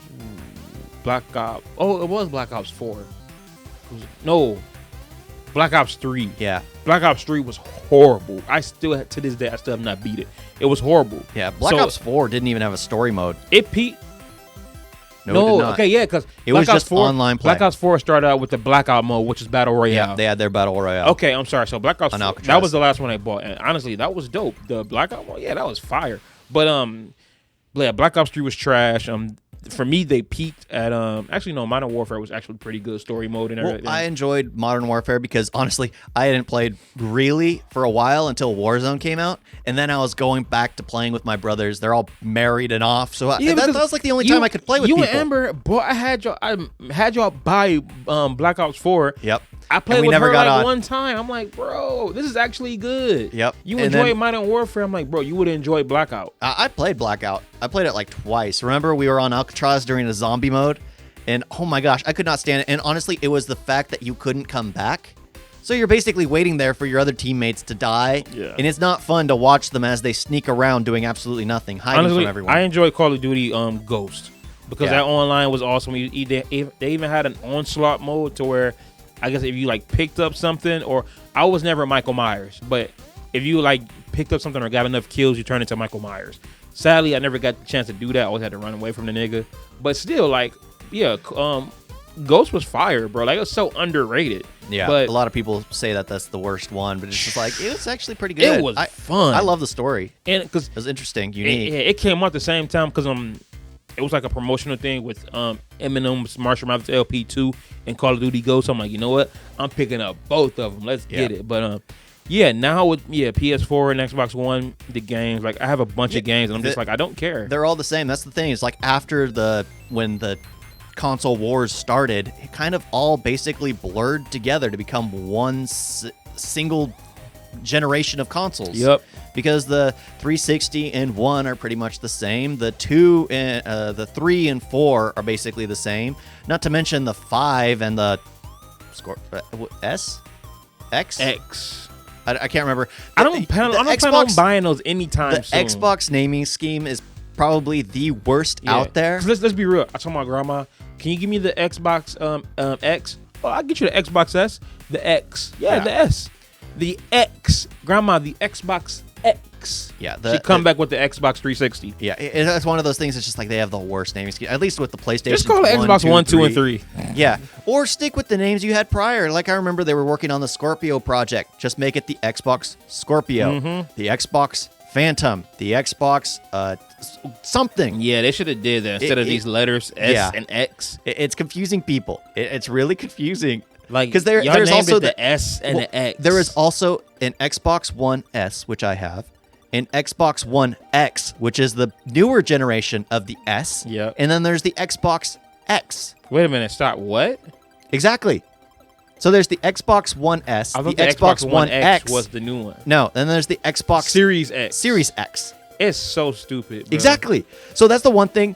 Oh, it was Black Ops 4. No, Black Ops 3. Yeah. Black Ops 3 was horrible. To this day, I still have not beat it. It was horrible. Yeah, Black Ops 4 didn't even have a story mode. It peaked. No, it did not. Okay, yeah, because It was just online play. Black Ops 4 started out with the Blackout mode, which is Battle Royale. Yeah, they had their Battle Royale. Okay, I'm sorry. So Black Ops 4, Alcatraz. that was the last one I bought. And honestly, that was dope. The Blackout mode, yeah, that was fire. But yeah, Black Ops 3 was trash. For me, they peaked at actually no, Modern Warfare was actually pretty good story mode and everything. I enjoyed Modern Warfare because honestly, I hadn't played really for a while until Warzone came out, and then I was going back to playing with my brothers. They're all married and off, so that was like the only time I could play with people. You and Amber, boy, I had y'all buy Black Ops 4. Yep. I played and we with never her got like on. one time. I'm like, bro, this is actually good. Yep. You And enjoy then- Modern Warfare? I'm like, bro, you would enjoy Blackout. I played Blackout. I played it like twice. Remember, we were on Alcatraz during the zombie mode, and oh my gosh, I could not stand it. And honestly, it was the fact that you couldn't come back. So you're basically waiting there for your other teammates to die, and it's not fun to watch them as they sneak around doing absolutely nothing, hiding Honestly, from everyone. I enjoy Call of Duty Ghost because Yeah. that online was awesome. They even had an onslaught mode to where I guess if you like picked up something, or I was never Michael Myers, but if you like picked up something or got enough kills, you turn into Michael Myers. Sadly, I never got the chance to do that. I always had to run away from the nigga. But still, like, yeah, Ghost was fire, bro. Like, it was so underrated. Yeah, but a lot of people say that that's the worst one, but it's just like, it was actually pretty good. It was fun. I love the story. And because It was interesting, unique. it came out at the same time because it was like a promotional thing with Eminem's Marshall Mathers LP2 and Call of Duty Ghost. I'm like, you know what? I'm picking up both of them. Let's get it. But yeah, now with PS4 and Xbox One, the games, like I have a bunch of games, and I'm just like, I don't care. They're all the same. That's the thing. It's like after when the console wars started, it kind of all basically blurred together to become one single generation of consoles. Yep. Because the 360 and 1 are pretty much the same. The 2 and the 3 and 4 are basically the same. Not to mention the 5 and the X. I can't remember. I don't plan on buying those anytime The soon. Xbox naming scheme is probably the worst out there. 'Cause let's be real. I told my grandma, "Can you give me the Xbox X?" Oh, I'll get you the Xbox S. The X. Yeah, the S. The X. Grandma, the Xbox X. Yeah, she come back with the Xbox 360. Yeah, it's one of those things. It's just like they have the worst naming scheme. At least with the PlayStation. Just call it Xbox 1, 2, and 3. Yeah, or stick with the names you had prior. Like I remember they were working on the Scorpio project. Just make it the Xbox Scorpio, the Xbox Phantom, the Xbox something. Yeah, they should have did that instead of these letters S and X. It's confusing people. It's really confusing. Like, because y'all there's named also it the S and the X. There is also an Xbox One S, which I have, an Xbox One X, which is the newer generation of the S. Yeah. And then there's the Xbox X. Wait a minute, stop. What? Exactly. So there's the Xbox One S, I the thought the Xbox One X was the new one. No, then there's the Xbox Series X. Series X. It's so stupid, bro. Exactly. So that's the one thing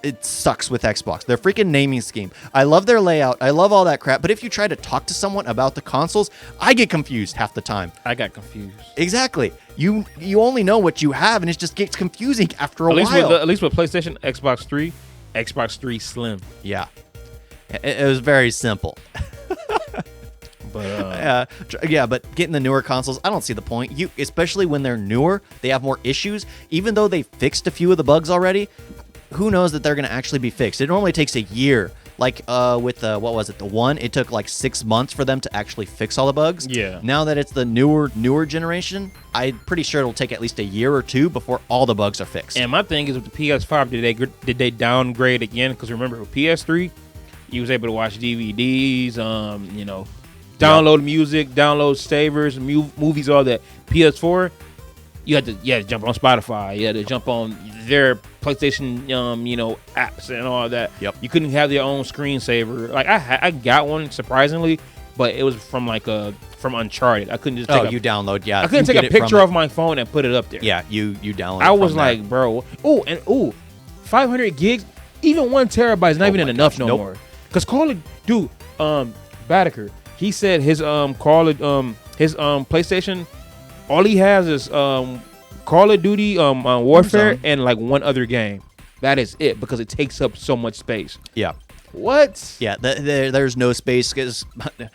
it sucks with Xbox. Their freaking naming scheme. I love their layout. I love all that crap. But if you try to talk to someone about the consoles, I get confused half the time. I got confused. Exactly. You only know what you have, and it just gets confusing after a while. At least with PlayStation, Xbox 3, Xbox 3 Slim. Yeah. It was very simple. But but getting the newer consoles, I don't see the point. Especially when they're newer, they have more issues. Even though they fixed a few of the bugs already, who knows that they're going to actually be fixed? It normally takes a year. Like with the One, it took like 6 months for them to actually fix all the bugs. Yeah. Now that it's the newer generation, I'm pretty sure it'll take at least a year or two before all the bugs are fixed. And my thing is with the PS5, did they downgrade again? Because remember, with PS3, you was able to watch DVDs, download music, download savers, movies, all that. PS4, you had to jump on Spotify. You had to jump on their PlayStation, apps and all that. Yep. You couldn't have your own screensaver. Like I got one surprisingly, but it was from Uncharted. I couldn't just you download. Yeah, I couldn't take a picture of my phone and put it up there. Yeah, you download. I was like, bro, 500 gigs, even 1 terabyte is not even enough no more. Cause Badaker, he said his PlayStation, all he has is Call of Duty Warfare and like one other game. That is it, because it takes up so much space. Yeah. What? Yeah, there's no space because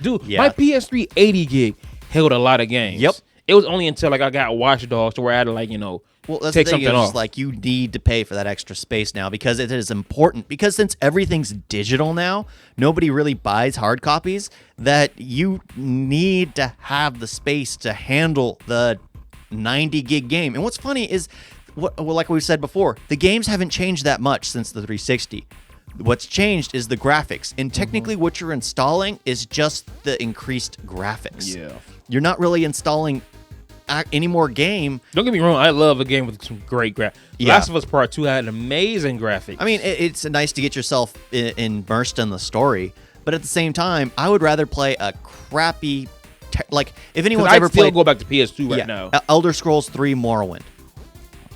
Dude, my PS3 80 gig held a lot of games. Yep. It was only until like I got Watch Dogs to where I had to that's take the thing, something off. like you need to pay for that extra space now because it is important. Because since everything's digital now, nobody really buys hard copies. That you need to have the space to handle the 90 gig game. And what's funny is, like we said before, the games haven't changed that much since the 360. What's changed is the graphics, and technically what you're installing is just the increased graphics. Yeah. You're not really installing any more game. Don't get me wrong, I love a game with some great graphics. Yeah. Last of Us Part 2 had amazing graphics. I mean, it's nice to get yourself immersed in the story, But at the same time, I would rather play a crappy, like if anyone's I'd ever still played, go back to PS2 right now. Elder Scrolls 3 Morrowind.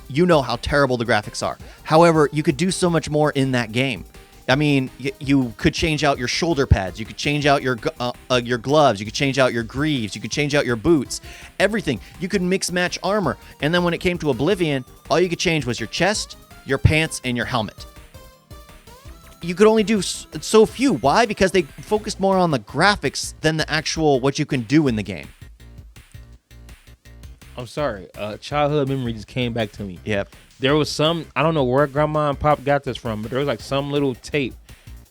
You know how terrible the graphics are. However, you could do so much more in that game. I mean, you could change out your shoulder pads. You could change out your gloves. You could change out your greaves. You could change out your boots. Everything. You could mix match armor. And then when it came to Oblivion, all you could change was your chest, your pants, and your helmet. You could only do so few. Why? Because they focused more on the graphics than the actual what you can do in the game. I'm sorry. Childhood memory just came back to me. Yep. There was some, I don't know where Grandma and Pop got this from, but there was like some little tape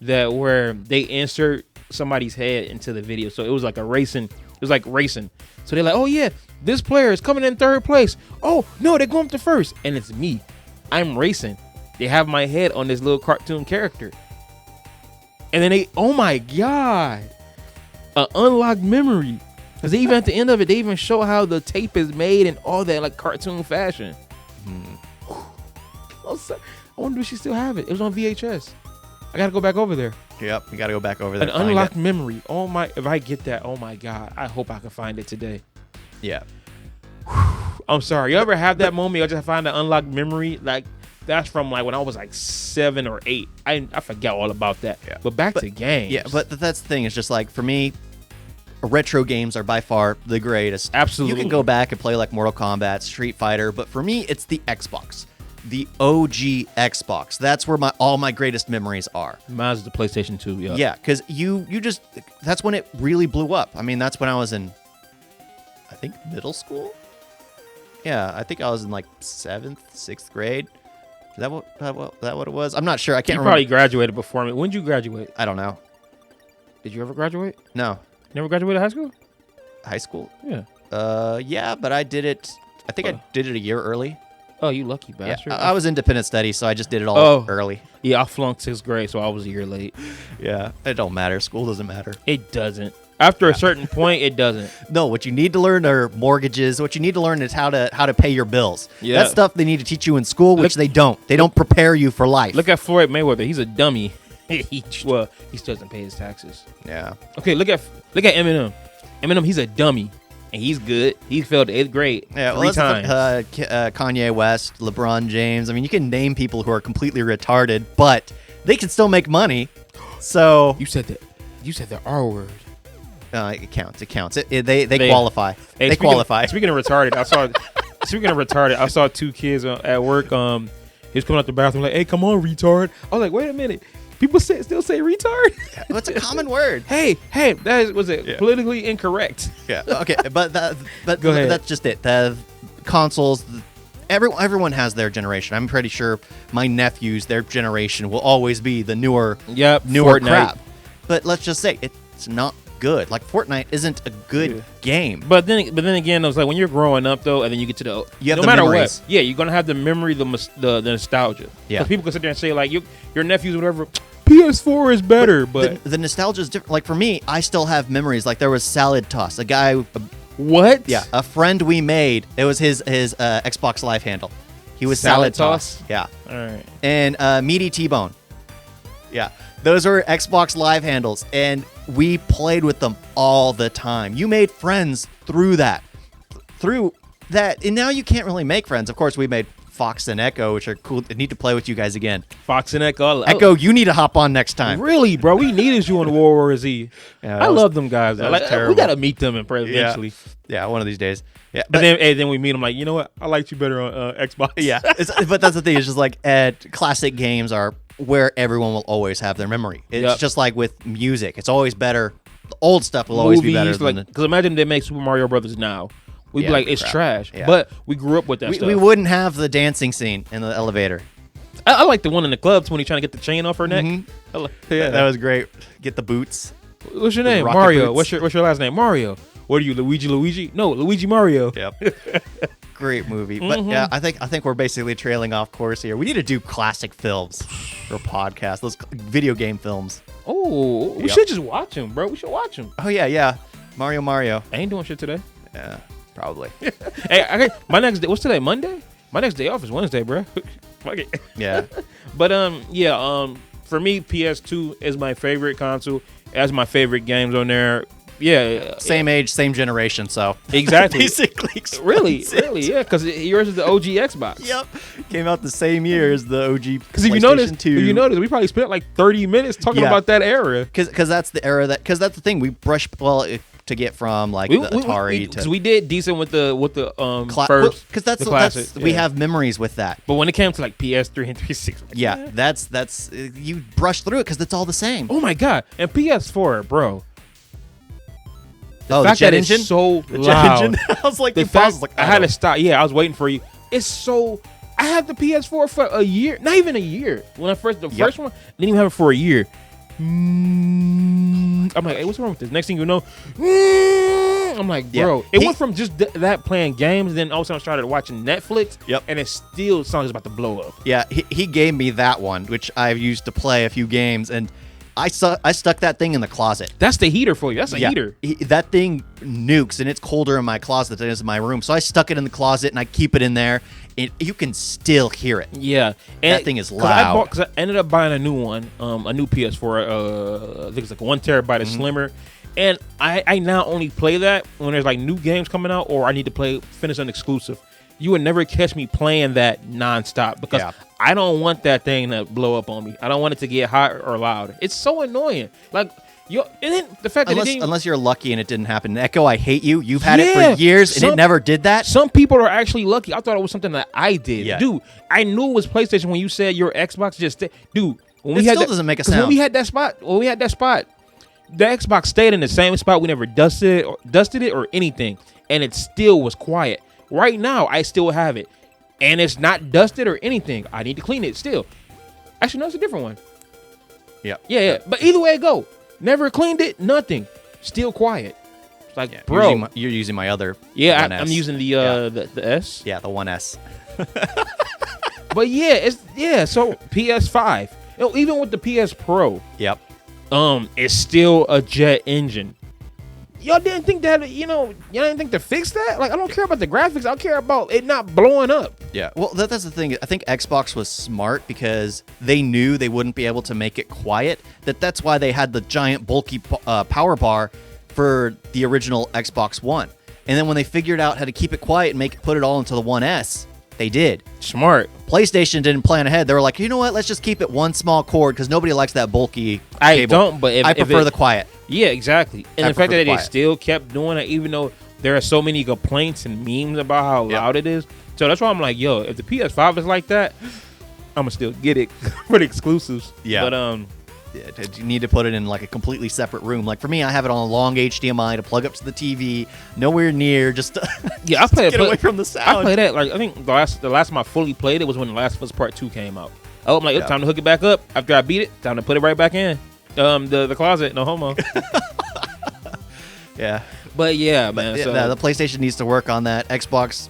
that where they insert somebody's head into the video. So it was like racing. So they're like, oh yeah, this player is coming in third place. Oh no, they're going up to first. And it's me. I'm racing. They have my head on this little cartoon character. And then oh my God, an unlocked memory. Because even at the end of it, they even show how the tape is made and all that, like cartoon fashion. I wonder if she still have it. It was on VHS. I gotta go back over there. Yep, you gotta go back over there. An unlocked memory. Oh my! If I get that, oh my God! I hope I can find it today. Yeah. I'm sorry. You ever have that moment? You just find an unlocked memory like. That's from like when I was like 7 or 8. I forgot all about that. Yeah. But back to games. Yeah, but that's the thing. It's just like, for me, retro games are by far the greatest. Absolutely. You can go back and play like Mortal Kombat, Street Fighter, but for me, it's the Xbox. The OG Xbox. That's where all my greatest memories are. Mine's the PlayStation 2, yeah. Yeah, because you just, that's when it really blew up. I mean, that's when I was in, I think, middle school? Yeah, I think I was in like 7th, 6th grade. Is that what it was? I'm not sure. I can't remember. You probably graduated before me. When did you graduate? I don't know. Did you ever graduate? No. Never graduated high school? High school? Yeah. Yeah, but I did it. I think I did it a year early. Oh, you lucky bastard. Yeah, I was independent study, so I just did it all early. Yeah, I flunked 6th grade, so I was a year late. Yeah, it don't matter. School doesn't matter. It doesn't. After a certain point, it doesn't. No, what you need to learn are mortgages. What you need to learn is how to pay your bills. Yeah. That's stuff they need to teach you in school, which they don't. They don't prepare you for life. Look at Floyd Mayweather. He's a dummy. He still doesn't pay his taxes. Yeah. Okay, look at Eminem. Eminem, he's a dummy. And he's good. He failed 8th grade 3 times. Kanye West, LeBron James. I mean, you can name people who are completely retarded, but they can still make money. So you said the R word. It counts. It counts. They qualify. Hey, they qualify. Speaking of retarded, I saw 2 kids at work. He was coming out the bathroom like, "Hey, come on, retard." I was like, "Wait a minute. People still say retard?" What's a common word? Hey, was it politically incorrect? Yeah. Okay, but Go ahead. That's just it. The consoles. Everyone has their generation. I'm pretty sure my nephews, their generation, will always be the newer Fortnite. crap. But let's just say it's not good. Like Fortnite isn't a good game. But then again, it was like when you're growing up though, and then you get to no matter memories. what, you're gonna have the memory, the nostalgia. Yeah, because people can sit there and say like your nephews, whatever. PS4 is better, but the nostalgia is different. Like for me, I still have memories. Like there was Salad Toss, a guy. What? Yeah, a friend we made. It was his Xbox Live handle. He was Salad Toss. Yeah. All right. And Meaty T-Bone. Yeah. Those were Xbox Live handles, and we played with them all the time. You made friends through that. And now you can't really make friends. Of course, we made Fox and Echo, which are cool. I need to play with you guys again. Fox and Echo. Echo, you need to hop on next time. Really, bro? We needed you on World War Z. Yeah, I love them guys. That was terrible. We got to meet them eventually. Yeah, one of these days. Yeah, but then we meet them like, you know what? I liked you better on Xbox. Yeah, but that's the thing. It's just like classic games are where everyone will always have their memory. It's just like with music. It's always better. The old stuff will always be better. Because imagine they make Super Mario Brothers now. We'd be like, it's trash. Yeah. But we grew up with that stuff. We wouldn't have the dancing scene in the elevator. I like the one in the clubs when he's trying to get the chain off her neck. Mm-hmm. Yeah, that was great. Get the boots. What's your name? Mario. What's your last name? Mario. What are you, Luigi? No, Luigi Mario. Yep. Great movie. But yeah, I think we're basically trailing off course here. We need to do classic films for podcasts. Those video game films. Oh, we should just watch them, bro. We should watch them. Oh yeah. Mario. I ain't doing shit today. Yeah, probably. Hey, my next day. What's today? Monday. My next day off is Wednesday, bro. Fuck it. Yeah. But for me, PS2 is my favorite console. That's my favorite games on there. Yeah, Same age, same generation. So exactly. basically, really, explains it. yeah, because yours is the OG Xbox. Yep, came out the same year as the OG. Because if you notice, we probably spent like 30 minutes talking about that era. Because that's the era because that's the thing we brush to get from like the Atari to because we did decent with the first because that's the classic, we have memories with that. But when it came to like PS3 and 360, like, Yeah, that's you brush through it because it's all the same. oh my god, and PS4, bro. The fact jet that it's engine, so the loud. jet engine. I was like, The you fact paused, like I had to stop. Yeah, I was waiting for you. It's so. I had the PS4 for a year, not even a year. When I first first one, didn't even have it for a year. I'm like, hey, what's wrong with this? Next thing you know, I'm like, bro, it went from just that playing games, then all of a sudden I started watching Netflix. Yep. And it still sounds about to blow up. Yeah, he gave me that one, which I've used to play a few games, and I stuck that thing in the closet. That's the heater for you. That's a heater. That thing nukes, and it's colder in my closet than it is in my room. So I stuck it in the closet, and I keep it in there. You can still hear it. Yeah, and that thing is loud. Because I ended up buying a new one, a new PS4. I think it's like 1 terabyte of slimmer. And I now only play that when there's like new games coming out, or I need to finish an exclusive. You would never catch me playing that nonstop because I don't want that thing to blow up on me. I don't want it to get hot or loud. It's so annoying. Like, and then the fact that unless you're lucky and it didn't happen. Echo, I hate you. You've had it for years and it never did that. Some people are actually lucky. I thought it was something that I did. Yeah. Dude, I knew it was PlayStation when you said your Xbox dude. When it still doesn't make a sound. When we had that spot, the Xbox stayed in the same spot. We never dusted it or anything, and it still was quiet. Right now, I still have it, and it's not dusted or anything. I need to clean it still. Actually, no, it's a different one. Yeah. But either way it go, never cleaned it, nothing. Still quiet. It's like, bro. You're using my other 1S. I'm I'm using the S. Yeah, the 1S. But so PS5. Even with the PS Pro. Yep. It's still a jet engine. Y'all didn't think that, y'all didn't think to fix that? Like, I don't care about the graphics. I care about it not blowing up. Yeah. Well, that's the thing. I think Xbox was smart because they knew they wouldn't be able to make it quiet. That's why they had the giant bulky power bar for the original Xbox One. And then when they figured out how to keep it quiet and put it all into the 1S, they did. Smart. PlayStation didn't plan ahead. They were like, you know what? Let's just keep it one small cord because nobody likes that bulky cable. I don't, but I prefer the quiet. Yeah, exactly. And I the fact prefer that the they quiet. still kept doing it, even though there are so many complaints and memes about how loud it is. So that's why I'm like, yo, if the PS5 is like that, I'm gonna still get it for the exclusives. Yeah. But you need to put it in like a completely separate room. Like for me, I have it on a long HDMI to plug up to the TV, nowhere near, just to, I play get away from the sound. I play that. Like, I think the last time I fully played it was when The Last of Us Part 2 came out. Oh, I'm like, it's time to hook it back up. After I beat it, time to put it right back in the closet. No homo. Yeah. But yeah, man. So, the PlayStation needs to work on that. Xbox,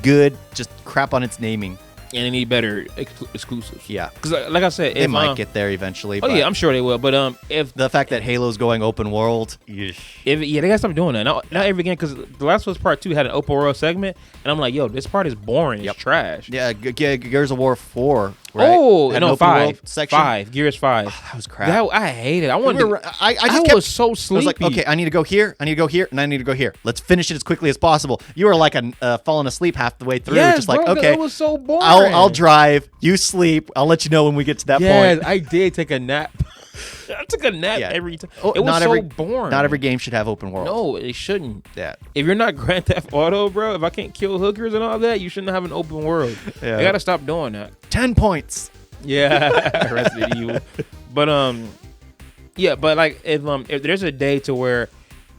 good. Just crap on its naming. And they need better exclusives. Yeah. Because like I said, they might get there eventually. Oh, yeah, I'm sure they will. But if the fact that Halo's going open world, they gotta stop doing that. Not every game, because The Last of Us Part 2 had an open world segment, and I'm like, yo, this part is boring. It's trash. Yeah, Gears of War 4. Right? Oh, no, 5. Section. 5. Gears 5. Oh, that was crap. I hate it. I wanted. I was so sleepy. I was like, okay, I need to go here. I need to go here, and I need to go here. Let's finish it as quickly as possible. You were like falling asleep half the way through. Yes, just like, bro, okay, it was so boring. I'll drive. You sleep. I'll let you know when we get to that point. Yeah, I did take a nap. I took a nap every time. It was boring. Not every game should have open world. No, it shouldn't. Yeah. If you're not Grand Theft Auto, bro, if I can't kill hookers and all that, you shouldn't have an open world. Yeah. You gotta stop doing that. 10 points. Yeah, Resident Evil. But but like if there's a day to where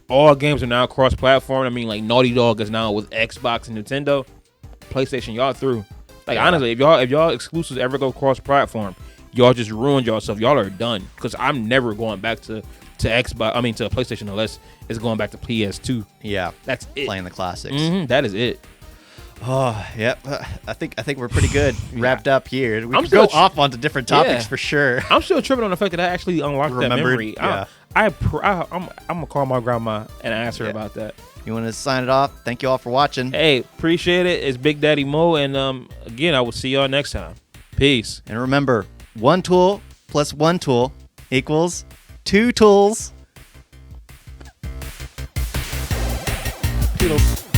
all games are now cross-platform, I mean, like Naughty Dog is now with Xbox and Nintendo, PlayStation, y'all through. Like honestly, if y'all exclusives ever go cross-platform, y'all just ruined yourself. Y'all are done. Because I'm never going back to Xbox. I mean to PlayStation unless it's going back to PS2. Yeah, that's it. Playing the classics. That is it. Oh, yep. I think we're pretty good wrapped up here. We can go off onto different topics for sure. I'm still tripping on the fact that I actually unlocked that memory. Yeah. I'm gonna call my grandma and ask her about that. You want to sign it off? Thank you all for watching. Hey, appreciate it. It's Big Daddy Mo, and again, I will see y'all next time. Peace. And remember, 1 tool plus 1 tool equals 2 tools Toodles.